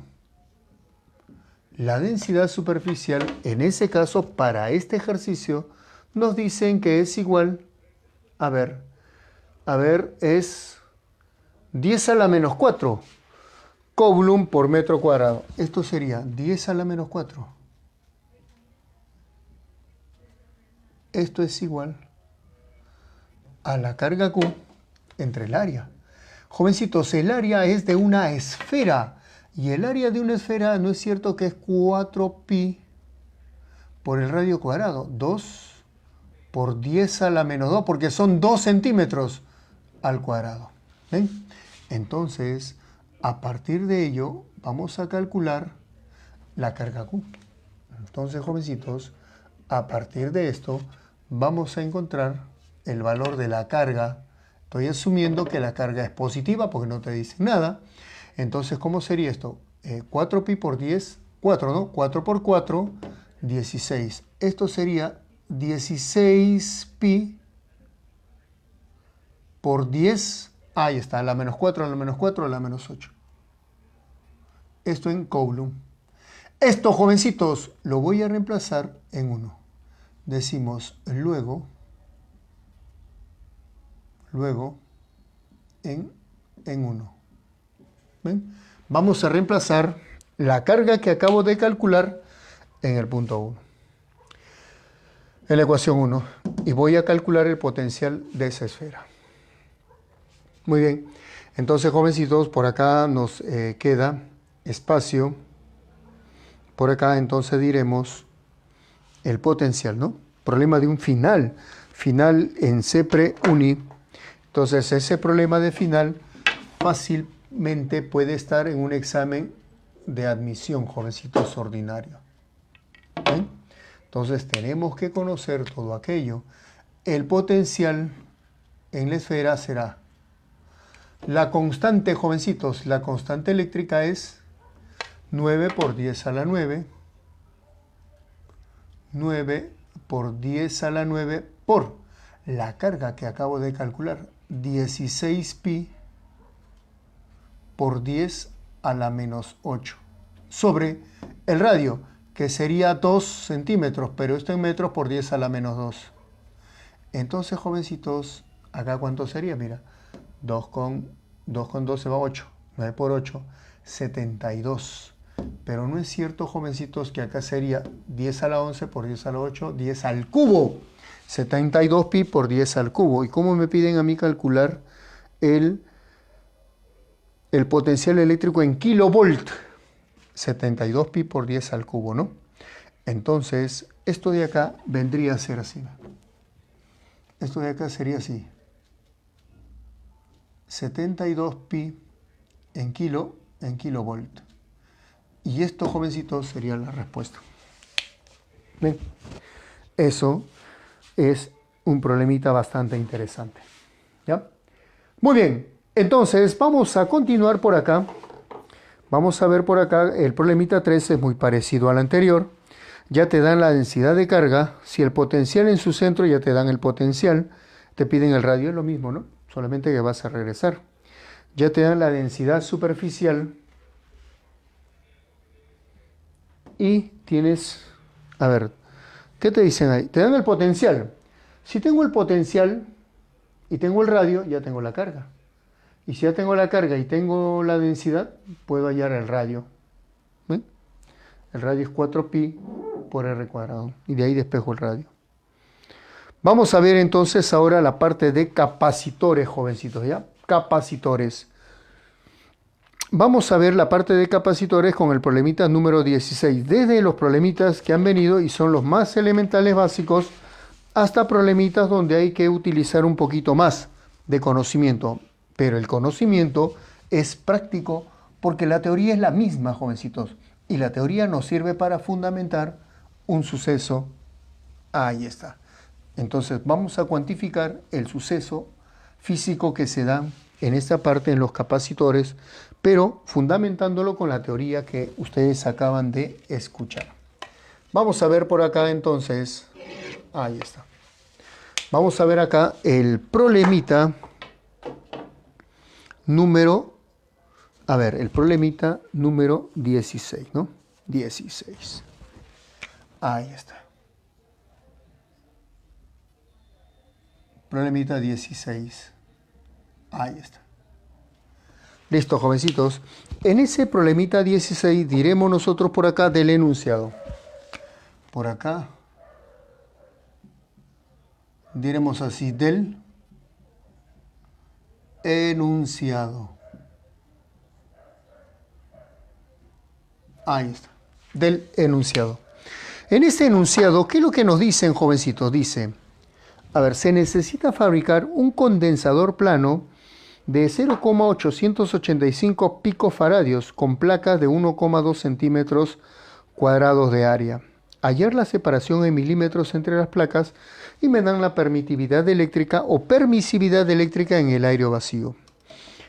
La densidad superficial, en ese caso, para este ejercicio, nos dicen que es igual, es 10 a la menos 4 coulomb por metro cuadrado. Esto sería 10 a la menos 4. Esto es igual a la carga Q entre el área. Jovencitos, el área es de una esfera. Y el área de una esfera, ¿no es cierto que es 4pi por el radio cuadrado? 2 por 10 a la menos 2, porque son 2 centímetros al cuadrado. ¿Ven? Entonces, a partir de ello, vamos a calcular la carga Q. Entonces, jovencitos, a partir de esto, vamos a encontrar el valor de la carga. Estoy asumiendo que la carga es positiva, porque no te dice nada. Entonces, ¿cómo sería esto? 4pi por 10, 4, ¿no? 4 por 4, 16. Esto sería 16 pi por 10. Ahí está, la menos 4, la menos 4, la menos 8. Esto en Coulomb. Esto, jovencitos, lo voy a reemplazar en 1. Decimos luego en 1. ¿Ven? Vamos a reemplazar la carga que acabo de calcular en el punto 1. En la ecuación 1. Y voy a calcular el potencial de esa esfera. Muy bien. Entonces, jovencitos, por acá nos queda espacio. Por acá, entonces, diremos el potencial, ¿no? Problema de un final. Final en CEPRE UNI. Entonces, ese problema de final fácilmente puede estar en un examen de admisión, jovencitos, ordinario. ¿Ven? Entonces, tenemos que conocer todo aquello. El potencial en la esfera será la constante, jovencitos. La constante eléctrica es 9 por 10 a la 9. 9 por 10 a la 9 por la carga que acabo de calcular. 16 pi por 10 a la menos 8. Sobre el radio, que sería 2 centímetros, pero esto en metros por 10 a la menos 2. Entonces, jovencitos, acá ¿cuánto sería? Mira, 2 con 2 se va a 8. 9 por 8, 72. Pero no es cierto, jovencitos, que acá sería 10 a la 11 por 10 a la 8, 10 al cubo. 72 pi por 10 al cubo. ¿Y cómo me piden a mí calcular el potencial eléctrico en kilovolt? 72 pi por 10 al cubo, ¿no? Entonces, esto de acá vendría a ser así. Esto de acá sería así. 72 pi en kilovolt. Y esto, jovencitos, sería la respuesta. ¿Ven? Eso es un problemita bastante interesante. ¿Ya? Muy bien. Entonces, vamos a continuar por acá. Vamos a ver por acá, el problemita 3 es muy parecido al anterior. Ya te dan la densidad de carga. Si el potencial en su centro, ya te dan el potencial. Te piden el radio, es lo mismo, ¿no? Solamente que vas a regresar. Ya te dan la densidad superficial. Y tienes, a ver, ¿qué te dicen ahí? Te dan el potencial. Si tengo el potencial y tengo el radio, ya tengo la carga. Y si ya tengo la carga y tengo la densidad, puedo hallar el radio. ¿Ven? El radio es 4pi por r cuadrado. Y de ahí despejo el radio. Vamos a ver entonces ahora la parte de capacitores, jovencitos, ¿ya? Capacitores. Vamos a ver la parte de capacitores con el problemita número 16. Desde los problemitas que han venido y son los más elementales básicos, hasta problemitas donde hay que utilizar un poquito más de conocimiento. Pero el conocimiento es práctico porque la teoría es la misma, jovencitos. Y la teoría nos sirve para fundamentar un suceso. Ahí está. Entonces vamos a cuantificar el suceso físico que se da en esta parte en los capacitores, pero fundamentándolo con la teoría que ustedes acaban de escuchar. Vamos a ver por acá entonces. Ahí está. Vamos a ver acá el problemita número, el problemita número 16, ¿no? 16. Ahí está. Problemita 16. Ahí está. Listo, jovencitos. En ese problemita 16 diremos nosotros por acá del enunciado. Por acá diremos así, del enunciado. Ahí está, del enunciado. En este enunciado, ¿qué es lo que nos dicen, jovencitos? Dice, se necesita fabricar un condensador plano de 0,885 picofaradios con placas de 1,2 centímetros cuadrados de área. Hallar la separación en milímetros entre las placas y me dan la permitividad eléctrica o permisividad eléctrica en el aire vacío.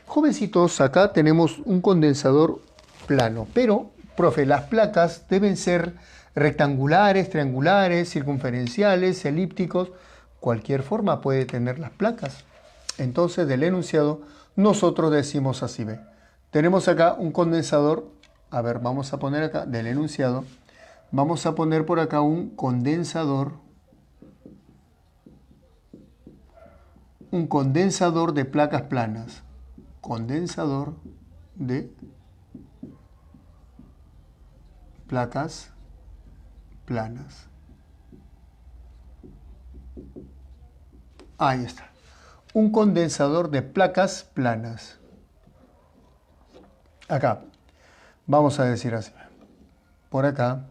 Jovencitos, acá tenemos un condensador plano, pero, profe, las placas deben ser rectangulares, triangulares, circunferenciales, elípticos, cualquier forma puede tener las placas. Entonces del enunciado nosotros decimos así, ¿ve? Tenemos acá un condensador, a ver, vamos a poner acá del enunciado, vamos a poner por acá un condensador de placas planas, condensador de placas planas. Ahí está. Un condensador de placas planas. Acá. Vamos a decir así. Por acá.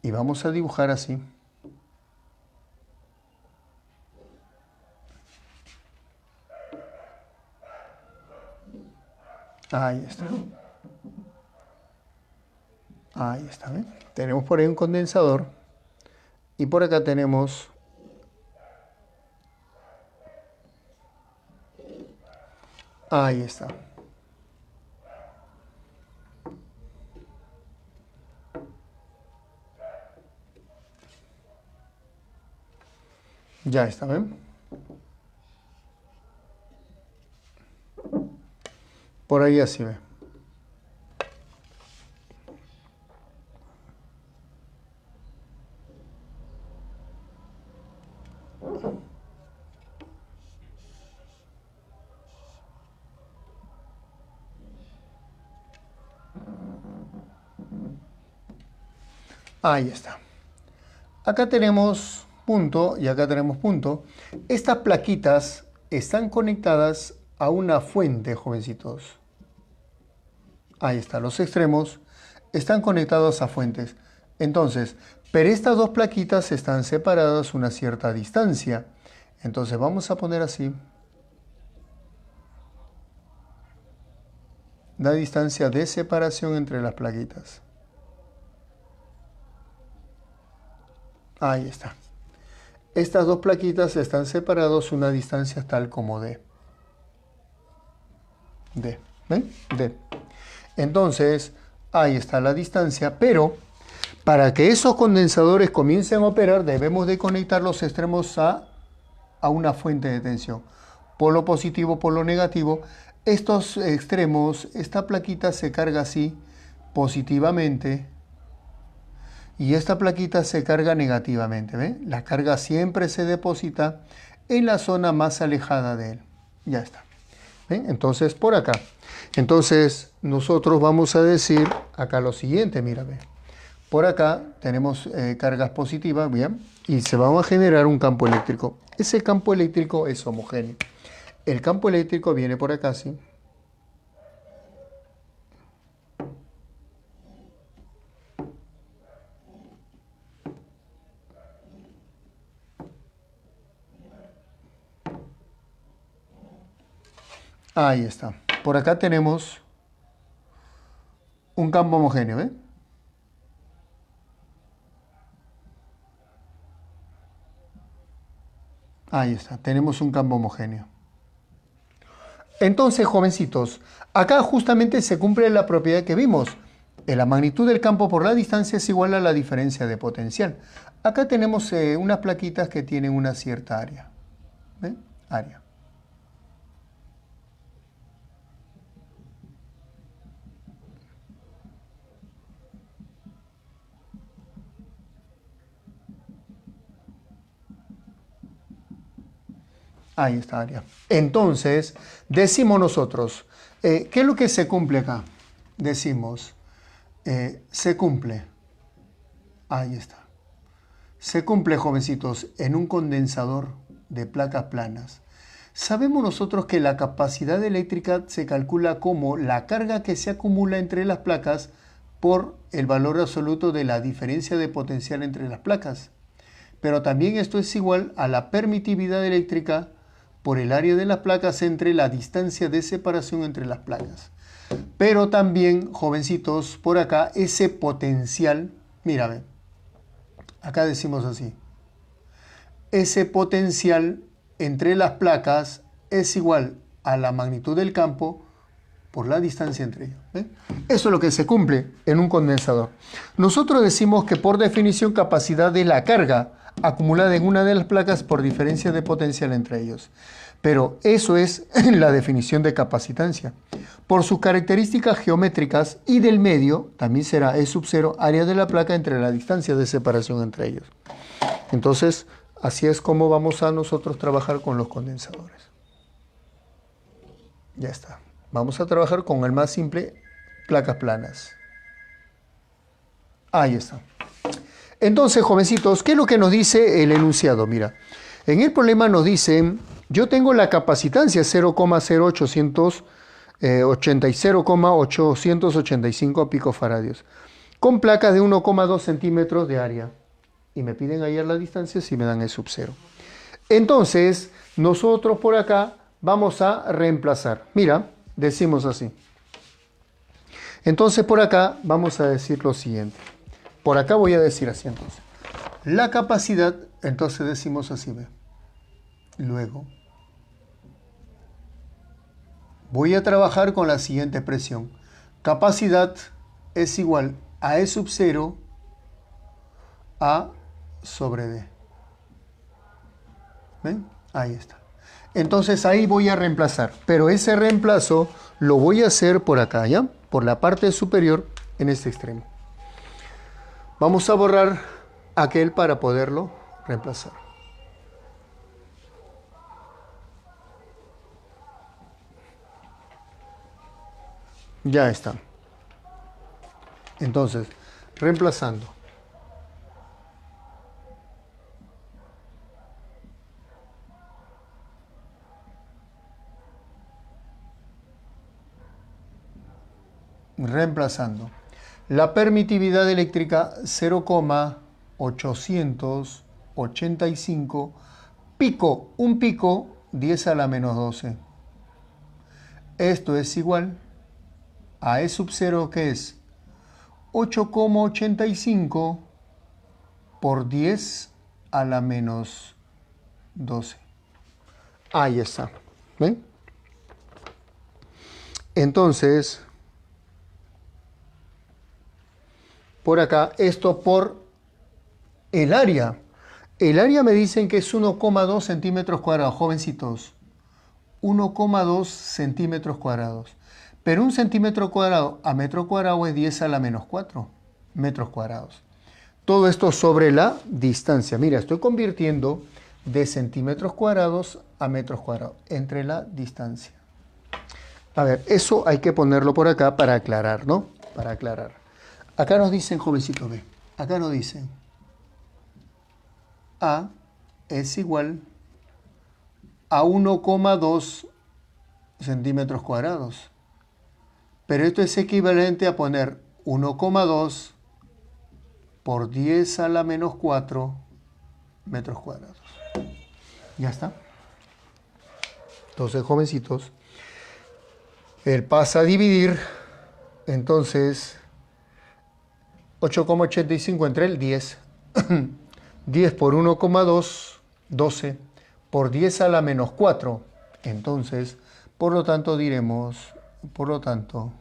Y vamos a dibujar así. Ahí está. Ahí está, ¿ven? Tenemos por ahí un condensador. Y por acá tenemos ahí está. Ya está, ¿ven? Por ahí así ve. Ahí está. Acá tenemos punto y acá tenemos punto. Estas plaquitas están conectadas a una fuente, jovencitos. Ahí está, los extremos están conectados a fuentes. Entonces, pero estas dos plaquitas están separadas a una cierta distancia. Entonces vamos a poner así. La distancia de separación entre las plaquitas. Ahí está. Estas dos plaquitas están separadas a una distancia tal como D. ¿Ven? D. Entonces, ahí está la distancia, pero para que esos condensadores comiencen a operar, debemos de conectar los extremos a una fuente de tensión. Polo positivo, polo negativo. Estos extremos, esta plaquita se carga así, positivamente, y esta plaquita se carga negativamente. ¿Ven? La carga siempre se deposita en la zona más alejada de él. Ya está. ¿Ven? Entonces, por acá. Entonces, nosotros vamos a decir acá lo siguiente, mira, ¿ven? Por acá tenemos cargas positivas, ¿bien? Y se va a generar un campo eléctrico. Ese campo eléctrico es homogéneo. El campo eléctrico viene por acá, ¿sí? Ahí está. Por acá tenemos un campo homogéneo, ¿ven? Ahí está, tenemos un campo homogéneo. Entonces, jovencitos, acá justamente se cumple la propiedad que vimos. La magnitud del campo por la distancia es igual a la diferencia de potencial. Acá tenemos unas plaquitas que tienen una cierta área. ¿Ven? Área. Ahí está, área. Entonces, decimos nosotros, ¿qué es lo que se cumple acá? Decimos, se cumple. Ahí está. Se cumple, jovencitos, en un condensador de placas planas. Sabemos nosotros que la capacidad eléctrica se calcula como la carga que se acumula entre las placas por el valor absoluto de la diferencia de potencial entre las placas. Pero también esto es igual a la permitividad eléctrica por el área de las placas entre la distancia de separación entre las placas. Pero también, jovencitos, por acá, ese potencial, mira, acá decimos así, ese potencial entre las placas es igual a la magnitud del campo por la distancia entre ellos. ¿Ven? Eso es lo que se cumple en un condensador. Nosotros decimos que por definición capacidad de la carga acumulada en una de las placas por diferencia de potencial entre ellos. Pero eso es la definición de capacitancia. Por sus características geométricas y del medio, también será E sub 0, área de la placa entre la distancia de separación entre ellos. Entonces, así es como vamos a nosotros trabajar con los condensadores. Ya está. Vamos a trabajar con el más simple, placas planas. Ahí está. Entonces, jovencitos, ¿qué es lo que nos dice el enunciado? Mira, en el problema nos dice, yo tengo la capacitancia 0,885 picofaradios, con placas de 1,2 centímetros de área. Y me piden hallar la distancia si me dan E sub 0. Entonces, nosotros por acá vamos a reemplazar. Mira, decimos así. Entonces por acá vamos a decir lo siguiente. Por acá voy a decir así entonces. La capacidad, entonces decimos así. ¿Ve? Luego voy a trabajar con la siguiente expresión. Capacidad es igual a E sub 0 A sobre D. ¿Ven? Ahí está. Entonces ahí voy a reemplazar. Pero ese reemplazo lo voy a hacer por acá, ¿ya? Por la parte superior en este extremo. Vamos a borrar aquel para poderlo reemplazar. Ya está. Entonces, reemplazando. Reemplazando. La permitividad eléctrica 0,885 pico, un pico 10 a la menos 12. Esto es igual a E sub 0 que es 8,85 por 10 a la menos 12. Ahí está. ¿Ven? Entonces, por acá, esto por el área. El área me dicen que es 1,2 centímetros cuadrados, jovencitos. 1,2 centímetros cuadrados. Pero un centímetro cuadrado a metro cuadrado es 10 a la menos 4 metros cuadrados. Todo esto sobre la distancia. Mira, estoy convirtiendo de centímetros cuadrados a metros cuadrados entre la distancia. A ver, eso hay que ponerlo por acá para aclarar, ¿no? Para aclarar. Acá nos dicen, jovencito, ve. Acá nos dicen A es igual a 1,2 centímetros cuadrados. Pero esto es equivalente a poner 1,2 por 10 a la menos 4 metros cuadrados. Ya está. Entonces, jovencitos, él pasa a dividir, entonces, 8,85 entre el 10. 10 por 1,2, 12 por 10 a la menos 4. Entonces, por lo tanto, diremos, por lo tanto,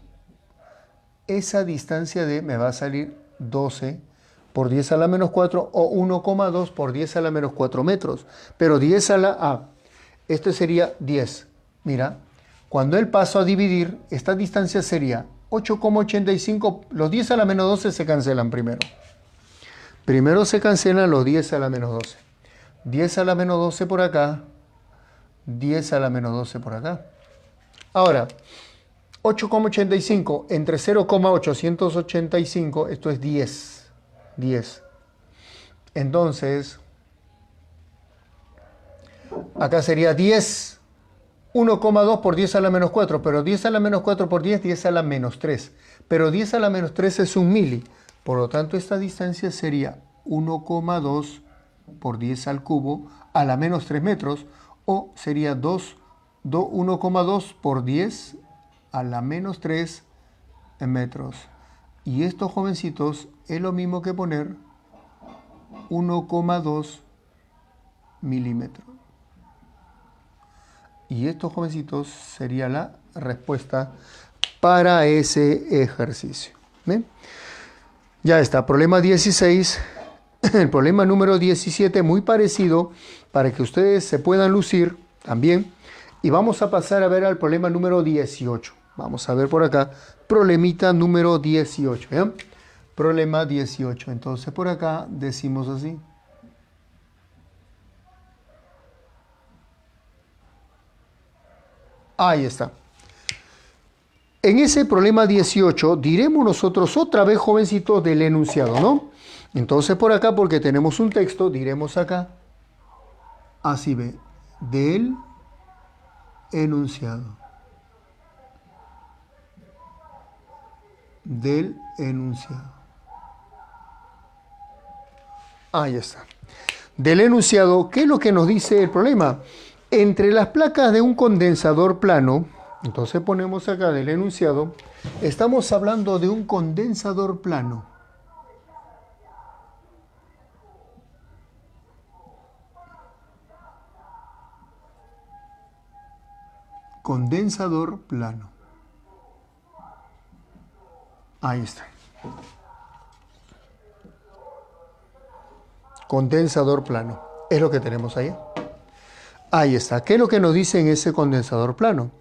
esa distancia de me va a salir 12 por 10 a la menos 4 o 1,2 por 10 a la menos 4 metros. Pero 10 a la A, esto sería 10. Mira, cuando él pasó a dividir, esta distancia sería 8,85. Los 10 a la menos 12 se cancelan primero. Primero se cancelan los 10 a la menos 12. 10 a la menos 12 por acá. 10 a la menos 12 por acá. Ahora, 8,85 entre 0,885, esto es 10. 10. Entonces, acá sería 10, 1,2 por 10 a la menos 4, pero 10 a la menos 4 por 10, 10 a la menos 3. Pero 10 a la menos 3 es un mili. Por lo tanto, esta distancia sería 1,2 por 10 al cubo a la menos 3 metros, o sería 1,2 por 10 a la menos 3 metros. Y esto, jovencitos, es lo mismo que poner 1,2 milímetros. Y esto, jovencitos, sería la respuesta para ese ejercicio. ¿Ven? Ya está, problema 16. El problema número 17, muy parecido, para que ustedes se puedan lucir también. Y vamos a pasar a ver al problema número 18. Vamos a ver por acá, problemita número 18. ¿Ya? Problema 18. Entonces por acá decimos así. Ahí está. En ese problema 18 diremos nosotros otra vez, jovencitos, del enunciado, ¿no? Entonces por acá, porque tenemos un texto, diremos acá, así ve, del enunciado. Del enunciado. Ahí está. Del enunciado, ¿qué es lo que nos dice el problema? Entre las placas de un condensador plano, entonces ponemos acá del enunciado, estamos hablando de un condensador plano. Condensador plano. Ahí está. Condensador plano. Es lo que tenemos ahí. Ahí está. ¿Qué es lo que nos dice en ese condensador plano?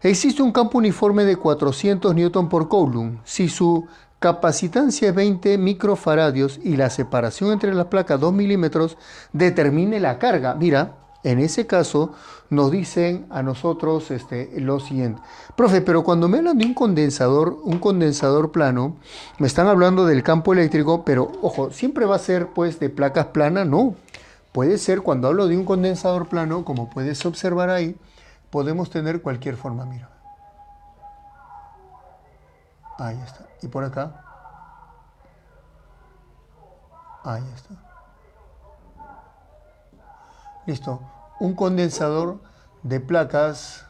Existe un campo uniforme de 400 newton por coulomb. Si su capacitancia es 20 microfaradios y la separación entre las placas 2 milímetros, determine la carga. Mira, en ese caso nos dicen a nosotros lo siguiente. Profe, pero cuando me hablan de un condensador plano, me están hablando del campo eléctrico, pero ojo, siempre va a ser pues de placas planas, no. Puede ser, cuando hablo de un condensador plano, como puedes observar ahí, podemos tener cualquier forma, mira. Ahí está. Y por acá. Ahí está. Listo. Un condensador de placas.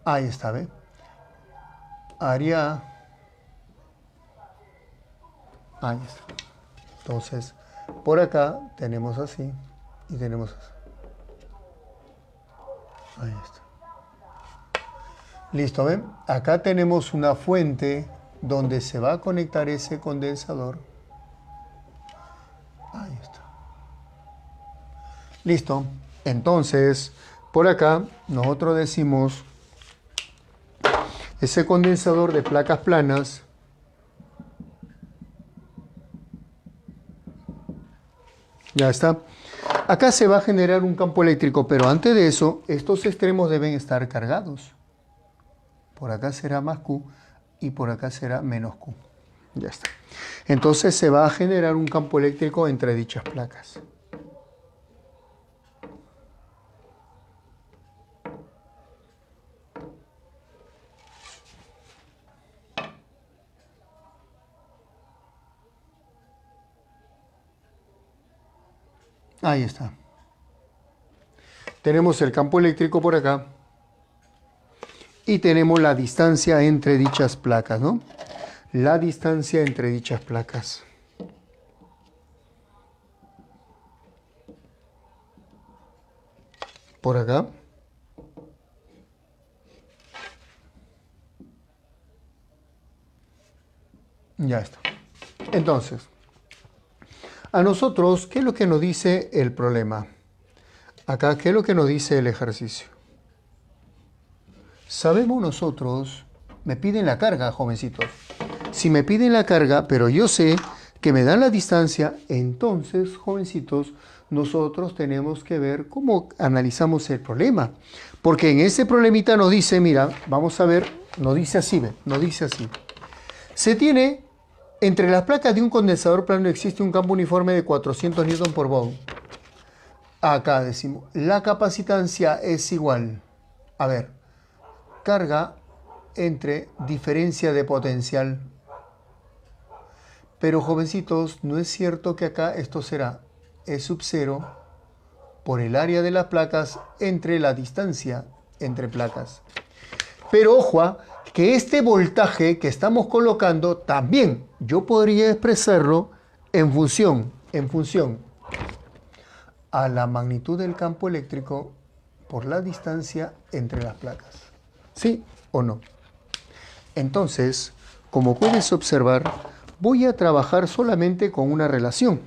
Ahí está, ¿ve? Área. Ahí está. Entonces, por acá tenemos así y tenemos así. Ahí está. Listo, ¿ven? Acá tenemos una fuente donde se va a conectar ese condensador. Ahí está. Listo. Entonces, por acá nosotros decimos ese condensador de placas planas ya está. Acá se va a generar un campo eléctrico, pero antes de eso, estos extremos deben estar cargados. Por acá será más Q y por acá será menos Q. Ya está. Entonces se va a generar un campo eléctrico entre dichas placas. Ahí está. Tenemos el campo eléctrico por acá. Y tenemos la distancia entre dichas placas, ¿no? La distancia entre dichas placas. Por acá. Ya está. Entonces, a nosotros, ¿qué es lo que nos dice el problema? Acá, ¿qué es lo que nos dice el ejercicio? Sabemos nosotros, me piden la carga, jovencitos. Si me piden la carga, pero yo sé que me dan la distancia, entonces, jovencitos, nosotros tenemos que ver cómo analizamos el problema. Porque en ese problemita nos dice, mira, vamos a ver, nos dice así, nos dice así. Se tiene, entre las placas de un condensador plano existe un campo uniforme de 400 newton por volt. Acá decimos, la capacitancia es igual. A ver, carga entre diferencia de potencial. Pero jovencitos, no es cierto que acá esto será E sub 0 por el área de las placas entre la distancia entre placas. Pero ojo, que este voltaje que estamos colocando también yo podría expresarlo en función a la magnitud del campo eléctrico por la distancia entre las placas. ¿Sí o no? Entonces, como puedes observar, voy a trabajar solamente con una relación.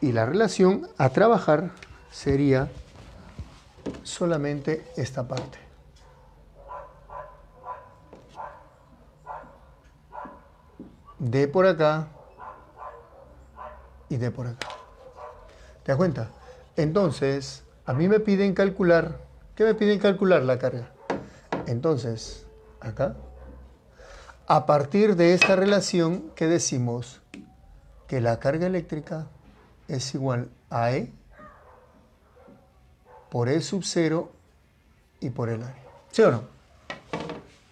Y la relación a trabajar sería solamente esta parte. De por acá y de por acá. ¿Te das cuenta? Entonces, a mí me piden calcular. ¿Qué me piden calcular? La carga. Entonces, acá. A partir de esta relación, ¿qué decimos? Que la carga eléctrica es igual a E por E sub 0 y por el área. ¿Sí o no?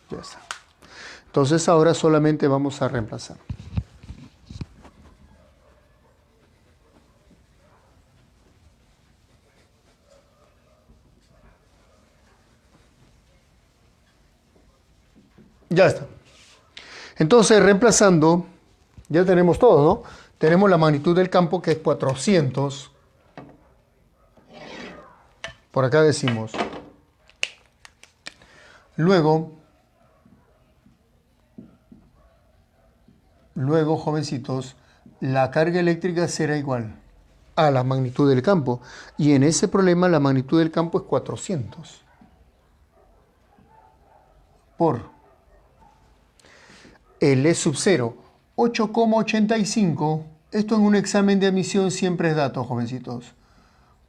Ya está. Entonces ahora solamente vamos a reemplazar. Ya está. Entonces reemplazando, ya tenemos todo, ¿no? Tenemos la magnitud del campo que es 400. Por acá decimos. Luego, jovencitos, la carga eléctrica será igual a la magnitud del campo. Y en ese problema la magnitud del campo es 400. Por el E sub 0, 8,85. Esto en un examen de admisión siempre es dato, jovencitos.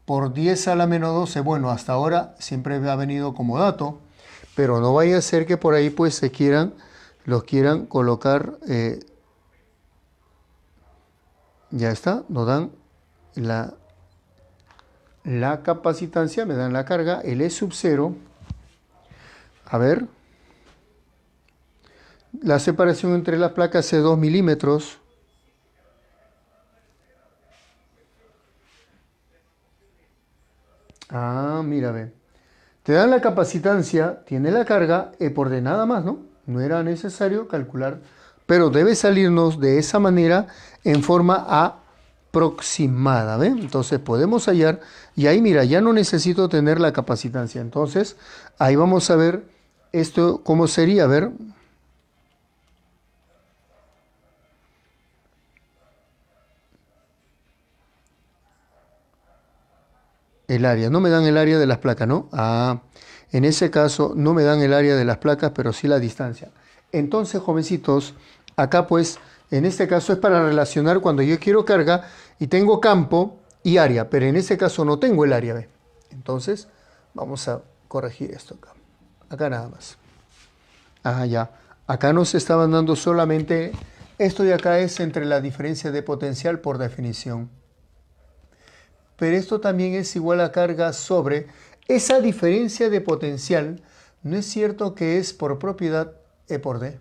Por 10 a la menos 12, bueno, hasta ahora siempre me ha venido como dato, pero no vaya a ser que por ahí pues los quieran colocar, ya está, nos dan la capacitancia, me dan la carga, el E sub 0, a ver, la separación entre las placas es 2 milímetros. Ah, mira, ve. Te dan la capacitancia, tiene la carga, por de nada más, ¿no? No era necesario calcular, pero debe salirnos de esa manera en forma aproximada, ¿ve? Entonces podemos hallar, y ahí mira, ya no necesito tener la capacitancia. Entonces, ahí vamos a ver esto, cómo sería, a ver. El área, no me dan el área de las placas, ¿no? Ah, en ese caso no me dan el área de las placas, pero sí la distancia. Entonces, jovencitos, acá pues, en este caso es para relacionar cuando yo quiero carga y tengo campo y área, pero en ese caso no tengo el área, ¿ve? Entonces, vamos a corregir esto acá. Acá nada más. Ah, ya. Acá nos estaban dando solamente, esto de acá es entre la diferencia de potencial por definición. Pero esto también es igual a carga sobre esa diferencia de potencial. ¿No es cierto que es por propiedad E por D?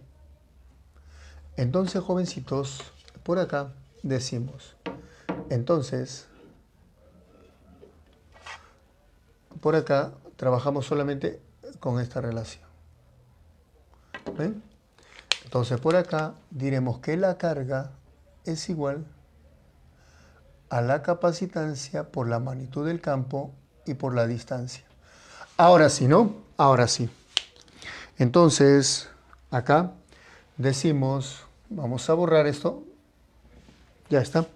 Entonces, jovencitos, por acá decimos. Entonces, por acá trabajamos solamente con esta relación. ¿Ven? Entonces, por acá diremos que la carga es igual a la capacitancia por la magnitud del campo y por la distancia. Ahora sí, ¿no? Ahora sí. Entonces, acá decimos, vamos a borrar esto. Ya está.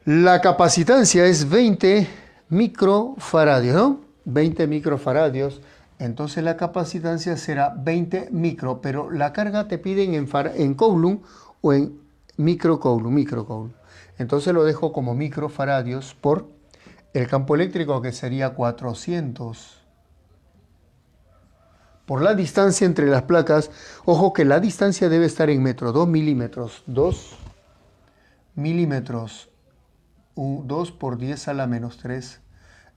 La capacitancia es 20 microfaradios, ¿no? 20 microfaradios. Entonces la capacitancia será 20 micro, pero la carga te piden en coulomb o en microcoulomb. Entonces lo dejo como microfaradios por el campo eléctrico, que sería 400. Por la distancia entre las placas, ojo que la distancia debe estar en metros, 2 milímetros. 2 milímetros, 2 por 10 a la menos 3.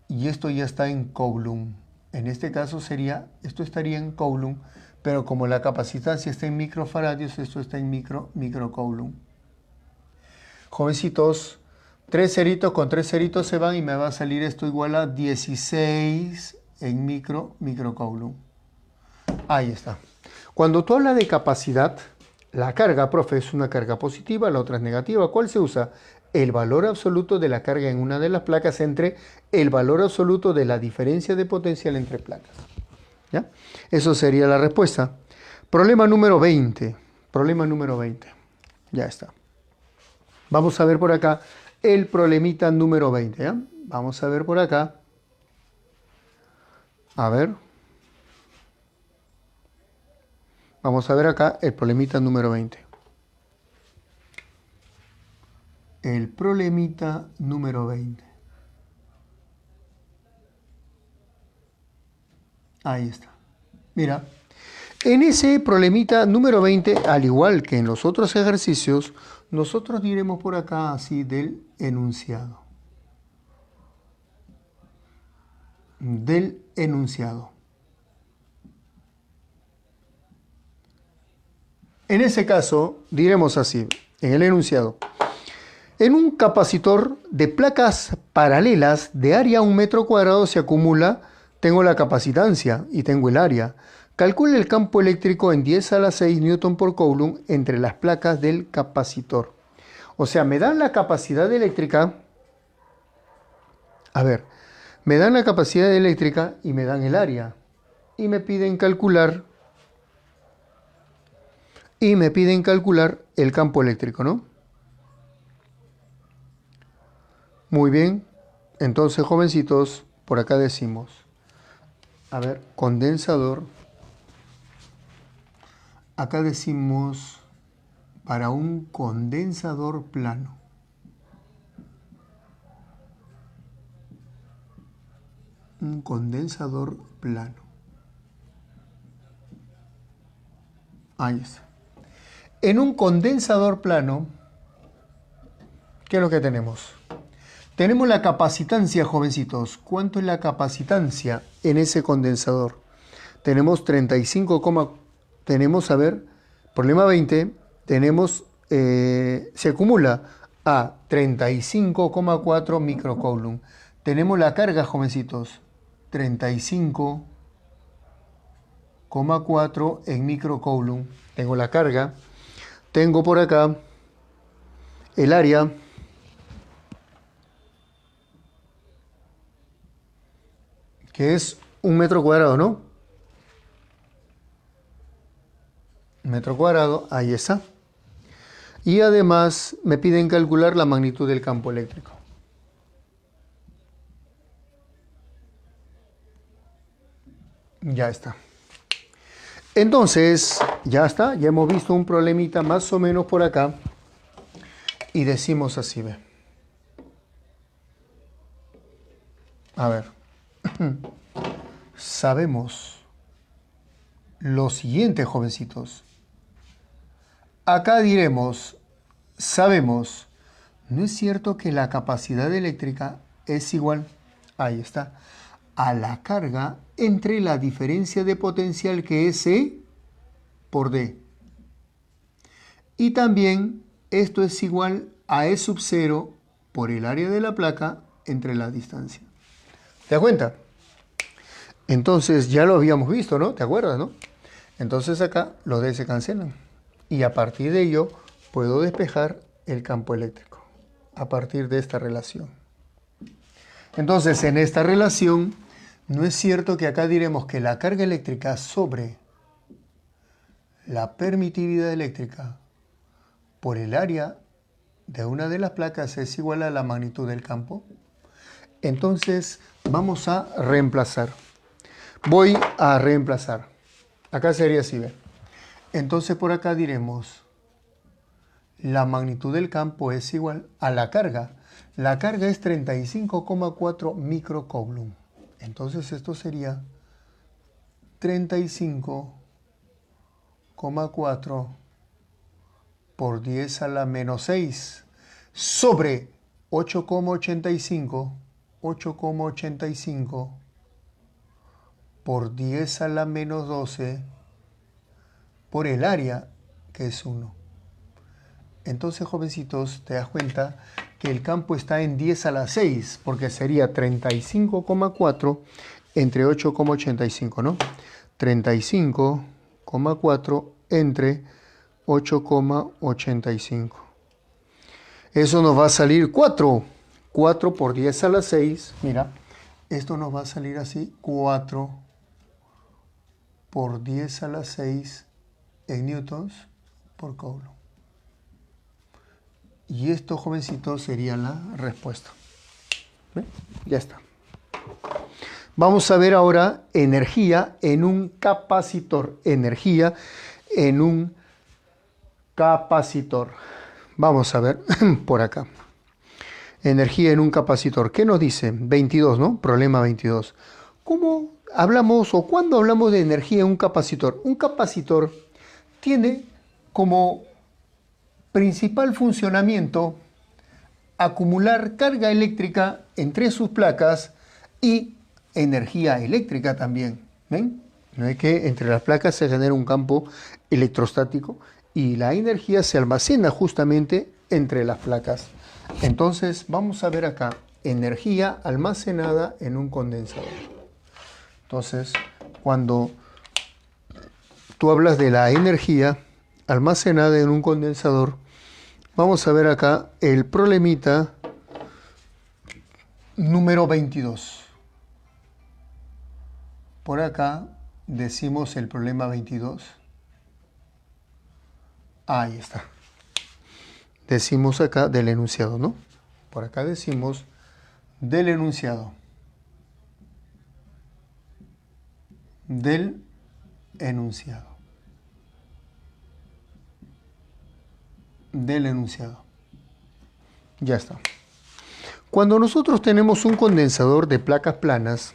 Y esto ya está en coulomb. En este caso esto estaría en coulomb, pero como la capacitancia está en microfaradios, esto está en microcoulomb. Jovencitos, 3 ceritos con 3 ceritos se van y me va a salir esto igual a 16 en microcoulomb. Ahí está. Cuando tú hablas de capacidad, la carga, profe, es una carga positiva, la otra es negativa. ¿Cuál se usa? El valor absoluto de la carga en una de las placas entre el valor absoluto de la diferencia de potencial entre placas. ¿Ya? Eso sería la respuesta. Problema número 20. Problema número 20. Ya está. Vamos a ver por acá el problemita número 20. ¿Ya? Vamos a ver por acá. A ver. Vamos a ver acá el problemita número 20. El problemita número 20. Ahí está. Mira, en ese problemita número 20, al igual que en los otros ejercicios, nosotros diremos por acá así del enunciado. Del enunciado. En ese caso, diremos así, en el enunciado. En un capacitor de placas paralelas de área 1 metro cuadrado se acumula, tengo la capacitancia y tengo el área. Calcule el campo eléctrico en 10 a la 6 newton por coulomb entre las placas del capacitor. O sea, me dan la capacidad eléctrica. A ver, me dan la capacidad eléctrica y me dan el área. Y me piden calcular el campo eléctrico, ¿no? Muy bien. Entonces, jovencitos, por acá decimos, a ver, condensador. Acá decimos para un condensador plano. Un condensador plano. Ahí está. En un condensador plano, ¿qué es lo que tenemos? Tenemos la capacitancia, jovencitos. ¿Cuánto es la capacitancia en ese condensador? Tenemos 35, tenemos, a ver, problema 20, tenemos, se acumula a 35,4 microcoulomb. Tenemos la carga, jovencitos, 35,4 en microcoulomb. Tengo la carga. Tengo por acá el área. Que es 1 metro cuadrado, ¿no? 1 metro cuadrado, ahí está. Y además me piden calcular la magnitud del campo eléctrico. Ya está. Entonces, ya está, ya hemos visto un problemita más o menos por acá. Y decimos así, ve. A ver. Sabemos lo siguiente, jovencitos. Acá diremos, sabemos, ¿no es cierto que la capacidad eléctrica es igual, ahí está, a la carga entre la diferencia de potencial que es E por D? Y también esto es igual a E sub 0 por el área de la placa entre la distancia. ¿Te das cuenta? Entonces ya lo habíamos visto, ¿no? ¿Te acuerdas, no? Entonces acá los D se cancelan. Y a partir de ello puedo despejar el campo eléctrico. A partir de esta relación. Entonces en esta relación, ¿no es cierto que acá diremos que la carga eléctrica sobre la permitividad eléctrica por el área de una de las placas es igual a la magnitud del campo? Entonces vamos a reemplazar. Voy a reemplazar. Acá sería así, ¿ve? Entonces por acá diremos la magnitud del campo es igual a la carga. La carga es 35,4 microcoulomb. Entonces esto sería 35,4 por 10 a la menos 6 sobre 8,85 por 10 a la menos 12 por el área, que es 1. Entonces, jovencitos, te das cuenta que el campo está en 10 a la 6, porque sería 35,4 entre 8,85, ¿no? 35,4 entre 8,85. Eso nos va a salir 4. 4 por 10 a la 6, mira, esto nos va a salir así, 4 por 10 a la 6 en newtons por coulomb. Y esto, jovencitos, sería la respuesta. ¿Ven? Ya está. Vamos a ver ahora energía en un capacitor. Energía en un capacitor. Vamos a ver por acá. Energía en un capacitor. ¿Qué nos dice? 22, ¿no? Problema 22. ¿Cómo hablamos o cuándo hablamos de energía en un capacitor? Un capacitor tiene como principal funcionamiento acumular carga eléctrica entre sus placas y energía eléctrica también. ¿Ven? No es que entre las placas se genera un campo electrostático y la energía se almacena justamente entre las placas. Entonces vamos a ver acá energía almacenada en un condensador. Entonces, cuando tú hablas de la energía almacenada en un condensador, vamos a ver acá el problemita número 22. Por acá decimos el problema 22. Ahí está. Decimos acá del enunciado, ¿no? Por acá decimos del enunciado. Del enunciado. Del enunciado. Ya está. Cuando nosotros tenemos un condensador de placas planas,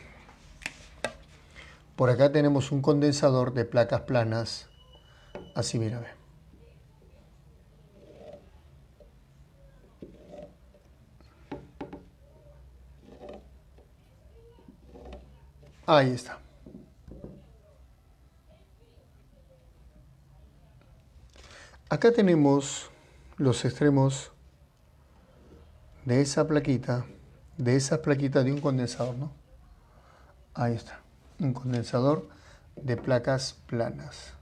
por acá tenemos un condensador de placas planas, así mira, ve. Ahí está. Acá tenemos los extremos de esa plaquita de un condensador, ¿no? Ahí está, un condensador de placas planas.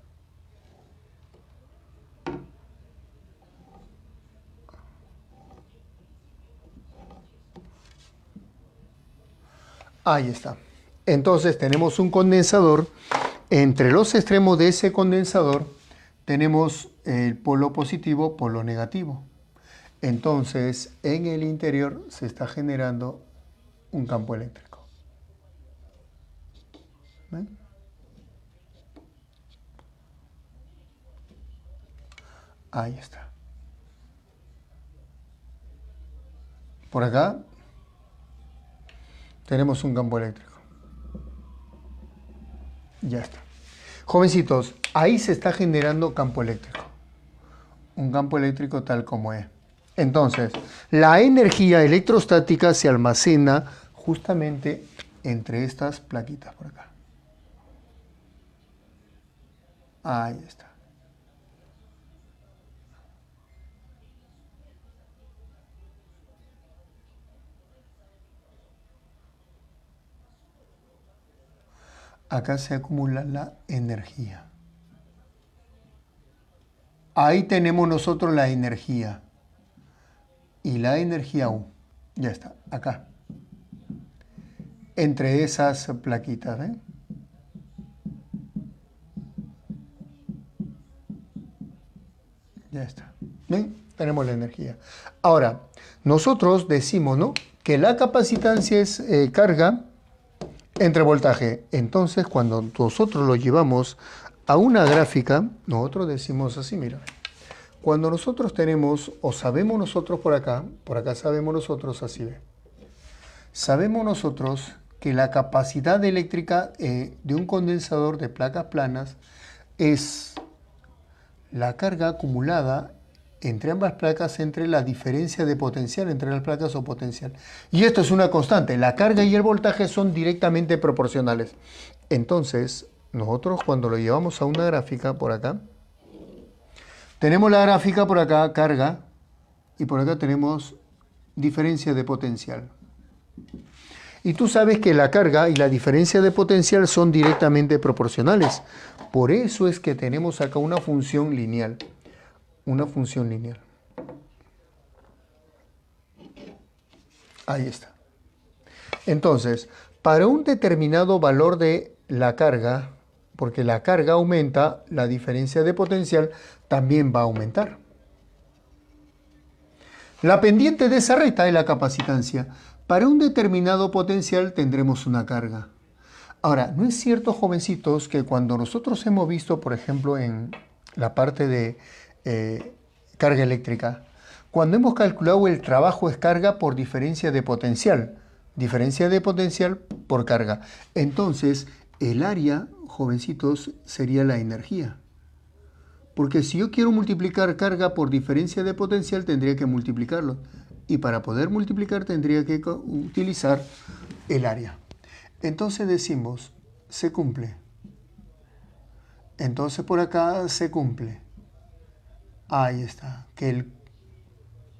Ahí está. Entonces tenemos un condensador. Entre los extremos de ese condensador tenemos el polo positivo, polo negativo. Entonces, en el interior se está generando un campo eléctrico. ¿Ven? Ahí está. Por acá tenemos un campo eléctrico. Ya está. Jovencitos, ahí se está generando campo eléctrico. Un campo eléctrico tal como es. Entonces, la energía electrostática se almacena justamente entre estas plaquitas por acá. Ahí está. Acá se acumula la energía. Ahí tenemos nosotros la energía. Y la energía U. Ya está, acá. Entre esas plaquitas, ¿ven? Ya está. ¿Ven? Tenemos la energía. Ahora, nosotros decimos, ¿no?, que la capacitancia es carga entre voltaje. Entonces, cuando nosotros lo llevamos a una gráfica, nosotros decimos así, mira. Cuando nosotros tenemos, o sabemos nosotros por acá sabemos nosotros así, ¿ve? Sabemos nosotros que la capacidad eléctrica de un condensador de placas planas es la carga acumulada entre ambas placas entre la diferencia de potencial entre las placas o potencial. Y esto es una constante. La carga y el voltaje son directamente proporcionales. Entonces, nosotros cuando lo llevamos a una gráfica por acá, tenemos la gráfica por acá, carga, y por acá tenemos diferencia de potencial. Y tú sabes que la carga y la diferencia de potencial son directamente proporcionales. Por eso es que tenemos acá una función lineal. Una función lineal. Ahí está. Entonces, para un determinado valor de la carga, porque la carga aumenta, la diferencia de potencial también va a aumentar. La pendiente de esa recta es la capacitancia. Para un determinado potencial tendremos una carga. Ahora, ¿no es cierto, jovencitos, que cuando nosotros hemos visto, por ejemplo, en la parte de carga eléctrica, cuando hemos calculado el trabajo es carga por diferencia de potencial por carga? Entonces, el área, jovencitos, sería la energía. Porque si yo quiero multiplicar carga por diferencia de potencial, tendría que multiplicarlo. Y para poder multiplicar tendría que utilizar el área. Entonces decimos, se cumple. Entonces por acá se cumple. Ahí está. Que el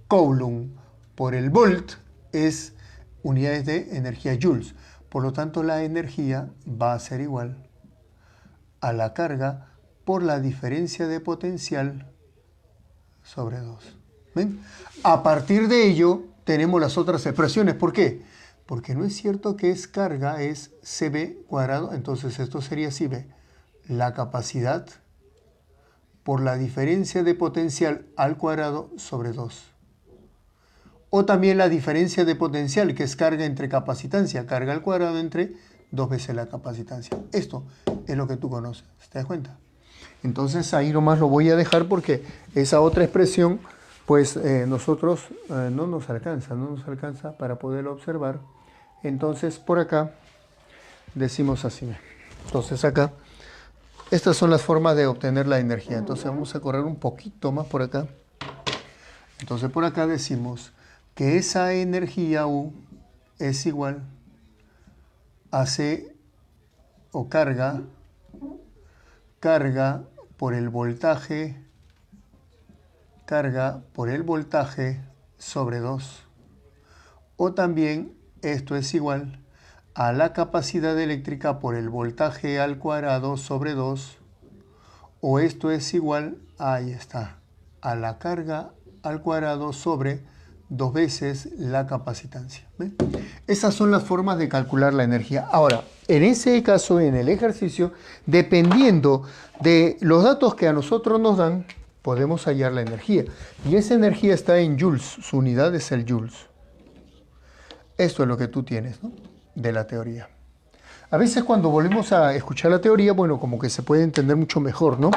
Coulomb por el volt es unidades de energía joules. Por lo tanto, la energía va a ser igual a la carga por la diferencia de potencial sobre 2. ¿Ven? A partir de ello tenemos las otras expresiones. ¿Por qué? Porque no es cierto que es carga, es CB cuadrado. Entonces esto sería CB. La capacidad por la diferencia de potencial al cuadrado sobre 2. O también la diferencia de potencial, que es carga entre capacitancia, carga al cuadrado entre 2 veces la capacitancia. Esto es lo que tú conoces, ¿te das cuenta? Entonces ahí nomás lo voy a dejar porque esa otra expresión, pues nosotros no nos alcanza para poderlo observar. Entonces por acá decimos así. Entonces acá, estas son las formas de obtener la energía. Entonces vamos a correr un poquito más por acá. Entonces por acá decimos que esa energía U es igual a C o carga por el voltaje, sobre 2. O también esto es igual a la capacidad eléctrica por el voltaje al cuadrado sobre 2. O esto es igual, ahí está, a la carga al cuadrado sobre 2 veces la capacitancia. ¿Ven? Esas son las formas de calcular la energía. Ahora, en ese caso, en el ejercicio, dependiendo de los datos que a nosotros nos dan, podemos hallar la energía. Y esa energía está en joules, su unidad es el joules. Esto es lo que tú tienes, ¿no?, de la teoría. A veces cuando volvemos a escuchar la teoría, bueno, como que se puede entender mucho mejor, ¿no?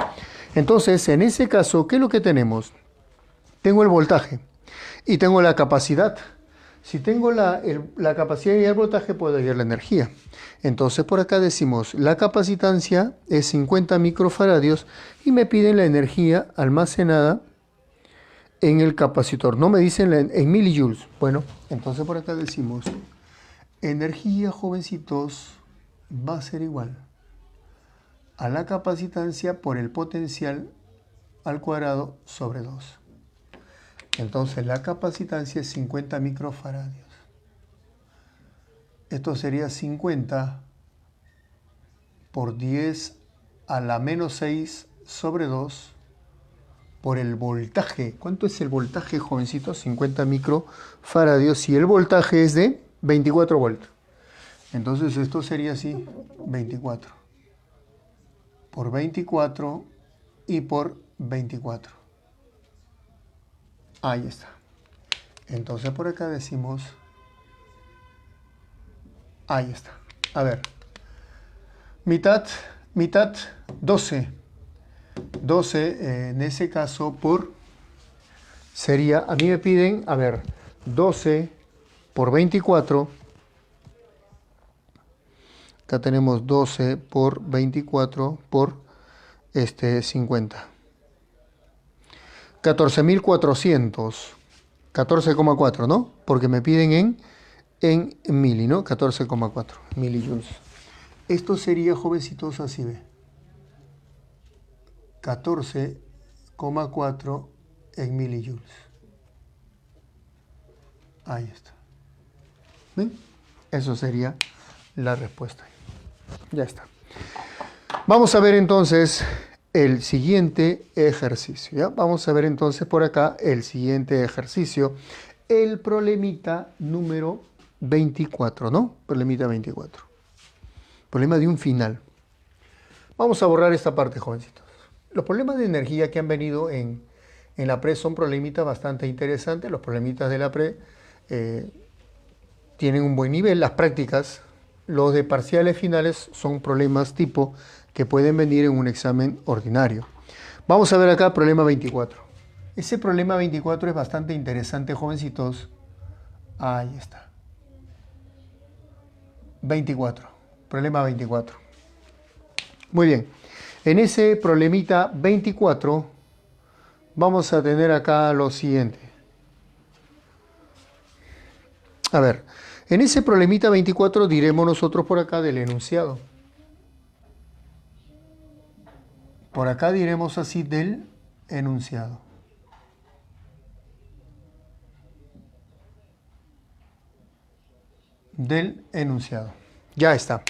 Entonces, en ese caso, ¿qué es lo que tenemos? Tengo el voltaje y tengo la capacidad. Si tengo la capacidad y el voltaje, puedo hallar la energía. Entonces, por acá decimos, la capacitancia es 50 microfaradios y me piden la energía almacenada en el capacitor. No me dicen en milijoules. Bueno, entonces por acá decimos, energía, jovencitos, va a ser igual a la capacitancia por el potencial al cuadrado sobre 2. Entonces la capacitancia es 50 microfaradios. Esto sería 50 por 10 a la menos 6 sobre 2 por el voltaje. ¿Cuánto es el voltaje, jovencitos? 50 microfaradios y el voltaje es de 24 volts. Entonces esto sería así, 24 por 24 y por 24. Ahí está. Entonces por acá decimos, ahí está. A ver, mitad, 12. 12 en ese caso por, sería, a mí me piden, a ver, 12 por 24. Acá tenemos 12 por 24 por 50. 14.400. 14,4, ¿no? Porque me piden en mili, ¿no? 14,4 milijoules. Esto sería, jovencitos, así ve. 14,4 en milijoules. Ahí está. ¿Ven? Eso sería la respuesta. Ya está. Vamos a ver entonces el siguiente ejercicio. ¿Ya? Vamos a ver entonces por acá el siguiente ejercicio. El problemita número 24, ¿no? Problemita 24. Problema de un final. Vamos a borrar esta parte, jovencitos. Los problemas de energía que han venido en la pre son problemitas bastante interesantes. Los problemitas de la pre tienen un buen nivel. Las prácticas, los de parciales finales, son problemas tipo que pueden venir en un examen ordinario. Vamos a ver acá problema 24. Ese problema 24 es bastante interesante, jovencitos. Ahí está. 24. Problema 24. Muy bien. En ese problemita 24 vamos a tener acá lo siguiente. A ver, en ese problemita 24 diremos nosotros por acá del enunciado. Por acá diremos así del enunciado. Del enunciado. Ya está.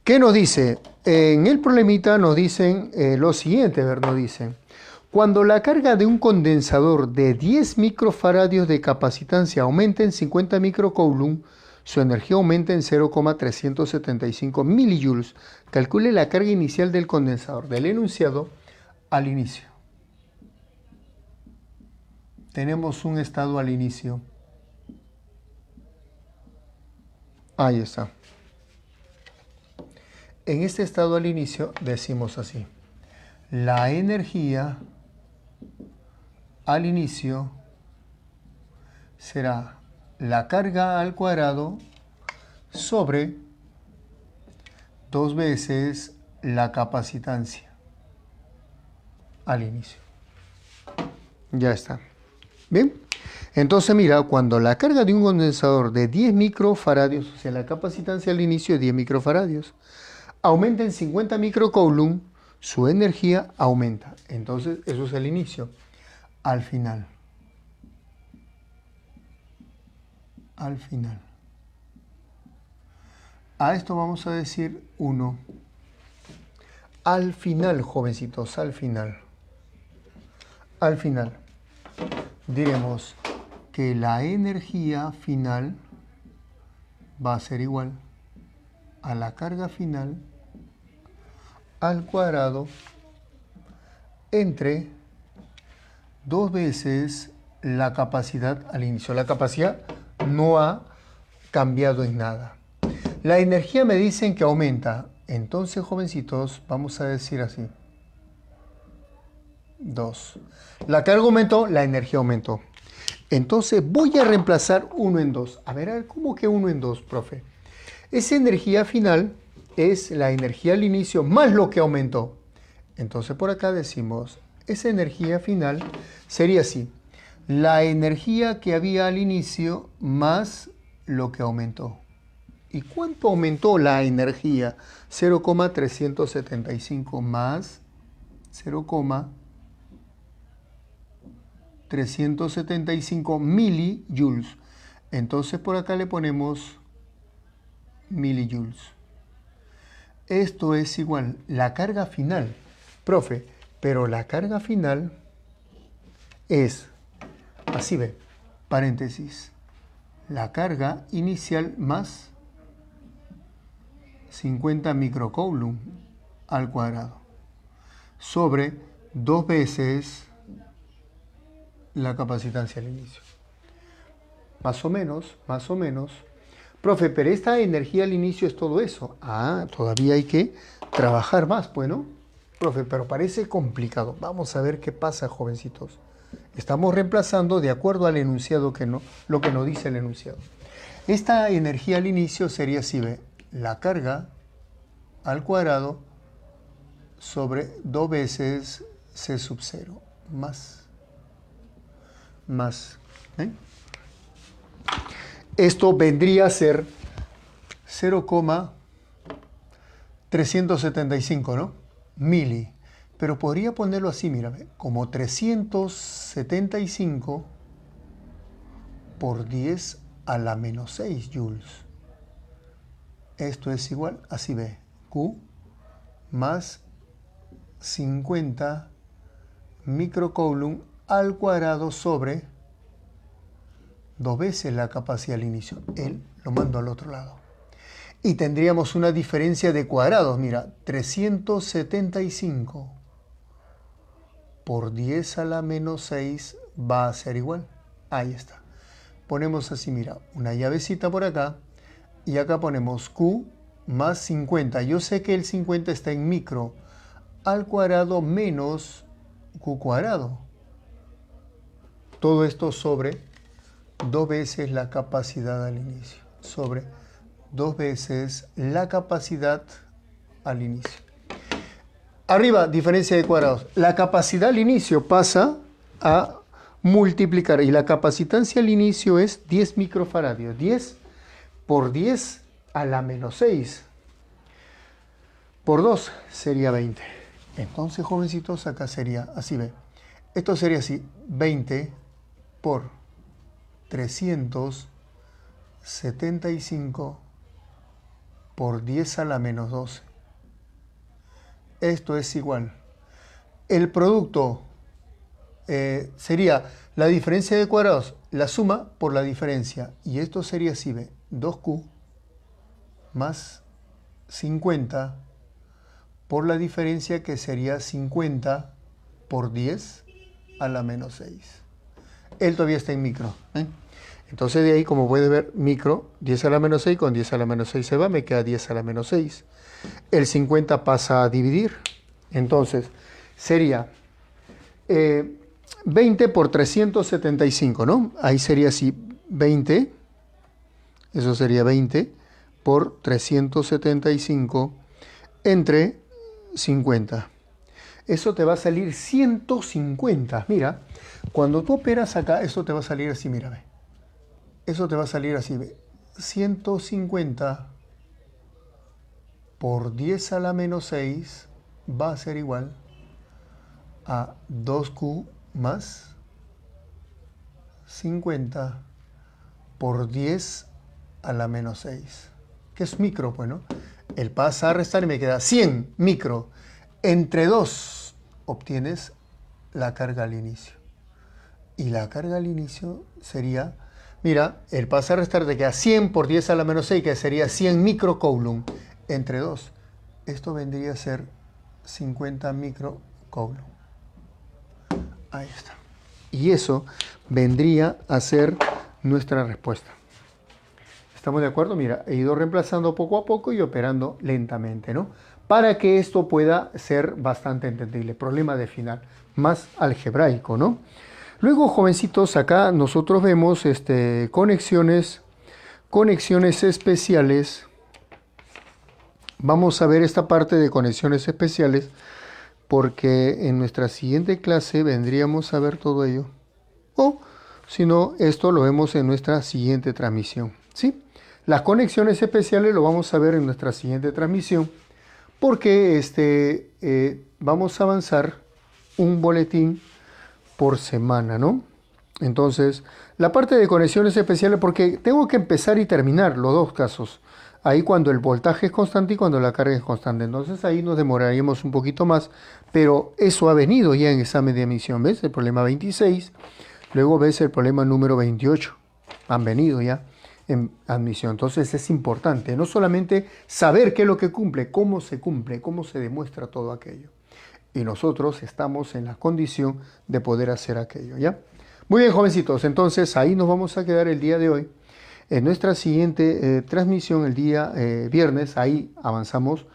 ¿Qué nos dice? En el problemita nos dicen lo siguiente, nos dicen, cuando la carga de un condensador de 10 microfaradios de capacitancia aumenta en 50 microcoulomb, su energía aumenta en 0,375 milijoules. Calcule la carga inicial del condensador del enunciado al inicio. Tenemos un estado al inicio. Ahí está. En este estado al inicio decimos así. La energía al inicio será la carga al cuadrado sobre 2 veces la capacitancia al inicio. Ya está. Bien. Entonces mira, cuando la carga de un condensador de 10 microfaradios, o sea, la capacitancia al inicio es 10 microfaradios, aumenta en 50 microcoulomb, su energía aumenta. Entonces, eso es el inicio. Al final. Al final. A esto vamos a decir 1. Al final, jovencitos, al final. Al final. Diremos que la energía final va a ser igual a la carga final al cuadrado entre 2 veces la capacidad al inicio. La capacidad no ha cambiado en nada. La energía me dicen que aumenta. Entonces, jovencitos, vamos a decir así. 2. La carga aumentó, la energía aumentó. Entonces voy a reemplazar 1 en 2. A ver, ¿cómo que 1 en 2, profe? Esa energía final es la energía al inicio más lo que aumentó. Entonces por acá decimos, esa energía final sería así. La energía que había al inicio más lo que aumentó. ¿Y cuánto aumentó la energía? 0,375 más 0,375 milijoules. Entonces por acá le ponemos milijoules. Esto es igual, la carga final. Profe, pero la carga final es, así ve, paréntesis, la carga inicial más 50 microcoulomb al cuadrado sobre 2 veces la capacitancia al inicio. Más o menos. Profe, pero esta energía al inicio es todo eso. Ah, todavía hay que trabajar más, bueno. Profe, pero parece complicado. Vamos a ver qué pasa, jovencitos. Estamos reemplazando de acuerdo al enunciado lo que nos dice el enunciado. Esta energía al inicio sería así, ve, la carga al cuadrado sobre 2 veces C sub 0 más. ¿Eh? Esto vendría a ser 0,375, ¿no? Mili. Pero podría ponerlo así, mírame, como 375 por 10 a la menos 6 joules. Esto es igual, así ve, Q más 50 microcoulomb al cuadrado sobre 2 veces la capacidad al inicio. Él lo mando al otro lado. Y tendríamos una diferencia de cuadrados. Mira, 375 por 10 a la menos 6 va a ser igual. Ahí está. Ponemos así, mira, una llavecita por acá. Y acá ponemos Q más 50. Yo sé que el 50 está en micro. Al cuadrado menos Q cuadrado. Todo esto sobre 2 veces la capacidad al inicio. Sobre 2 veces la capacidad al inicio. Arriba, diferencia de cuadrados. La capacidad al inicio pasa a multiplicar. Y la capacitancia al inicio es 10 microfaradios. 10 por 10 a la menos 6. Por 2 sería 20. Entonces, jovencitos, acá sería así, ve. Esto sería así. 20 por 375 por 10 a la menos 12. Esto es igual. El producto sería la diferencia de cuadrados, la suma por la diferencia. Y esto sería así, ve. 2Q más 50 por la diferencia, que sería 50 por 10 a la menos 6. Él todavía está en micro. Entonces de ahí, como puede ver, micro, 10 a la menos 6, con 10 a la menos 6 se va, me queda 10 a la menos 6. El 50 pasa a dividir. Entonces sería 20 por 375, ¿no? Ahí sería así, 20, eso sería 20 por 375 entre 50. Eso te va a salir 150. Mira, cuando tú operas acá, eso te va a salir así, mírame. Eso te va a salir así, ve. 150 por 10 a la menos 6 va a ser igual a 2Q más 50 por 10 a la menos 6. Que es micro, pues, ¿no? Él pasa a restar y me queda 100 micro. Entre 2 obtienes la carga al inicio. Y la carga al inicio sería, mira, el pasa a restar te queda 100 por 10 a la menos 6, que sería 100 microcoulomb. Entre 2, esto vendría a ser 50 microcoulomb. Ahí está. Y eso vendría a ser nuestra respuesta. ¿Estamos de acuerdo? Mira, he ido reemplazando poco a poco y operando lentamente, ¿no? Para que esto pueda ser bastante entendible. Problema de final, más algebraico, ¿no? Luego, jovencitos, acá nosotros vemos conexiones especiales. Vamos a ver esta parte de conexiones especiales porque en nuestra siguiente clase vendríamos a ver todo ello. O, si no, esto lo vemos en nuestra siguiente transmisión, ¿sí? Las conexiones especiales lo vamos a ver en nuestra siguiente transmisión porque vamos a avanzar un boletín por semana, ¿no? Entonces, la parte de conexiones especiales, porque tengo que empezar y terminar los dos casos. Ahí cuando el voltaje es constante y cuando la carga es constante. Entonces ahí nos demoraríamos un poquito más, pero eso ha venido ya en examen de admisión. ¿Ves? El problema 26, luego ves el problema número 28. Han venido ya en admisión. Entonces es importante no solamente saber qué es lo que cumple, cómo se demuestra todo aquello. Y nosotros estamos en la condición de poder hacer aquello, ¿ya? Muy bien, jovencitos, entonces ahí nos vamos a quedar el día de hoy. En nuestra siguiente transmisión, el día viernes, ahí avanzamos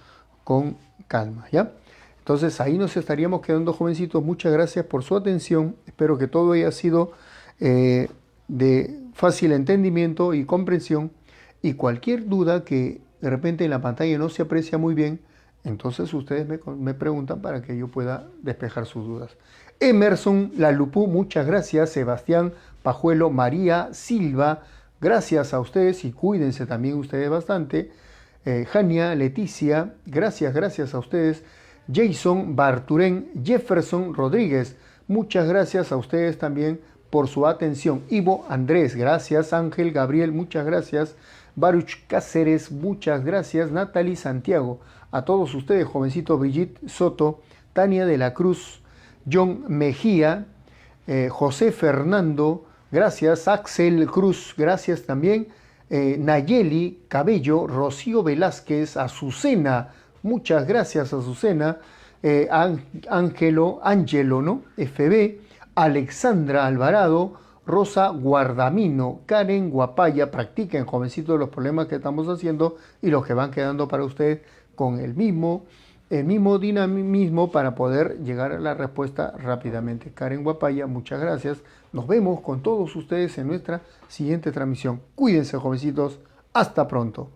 con calma, ¿ya? Entonces ahí nos estaríamos quedando, jovencitos. Muchas gracias por su atención. Espero que todo haya sido de fácil entendimiento y comprensión. Y cualquier duda que de repente en la pantalla no se aprecia muy bien, entonces ustedes me preguntan para que yo pueda despejar sus dudas. Emerson Lalupú, muchas gracias. Sebastián Pajuelo, María Silva, gracias a ustedes y cuídense también ustedes bastante. Jania, Leticia, gracias a ustedes. Jason Barturén, Jefferson Rodríguez, muchas gracias a ustedes también por su atención. Ivo Andrés, gracias. Ángel Gabriel, muchas gracias. Baruch Cáceres, muchas gracias. Natalie Santiago, a todos ustedes, jovencitos. Brigitte Soto, Tania de la Cruz, John Mejía, José Fernando, gracias. Axel Cruz, gracias también. Nayeli Cabello, Rocío Velázquez, Azucena, muchas gracias Azucena, Ángelo, ¿no? FB, Alexandra Alvarado, Rosa Guardamino, Karen Guapaya, practiquen jovencitos los problemas que estamos haciendo y los que van quedando para ustedes con el mismo dinamismo para poder llegar a la respuesta rápidamente. Karen Guapaya, muchas gracias. Nos vemos con todos ustedes en nuestra siguiente transmisión. Cuídense, jovencitos. Hasta pronto.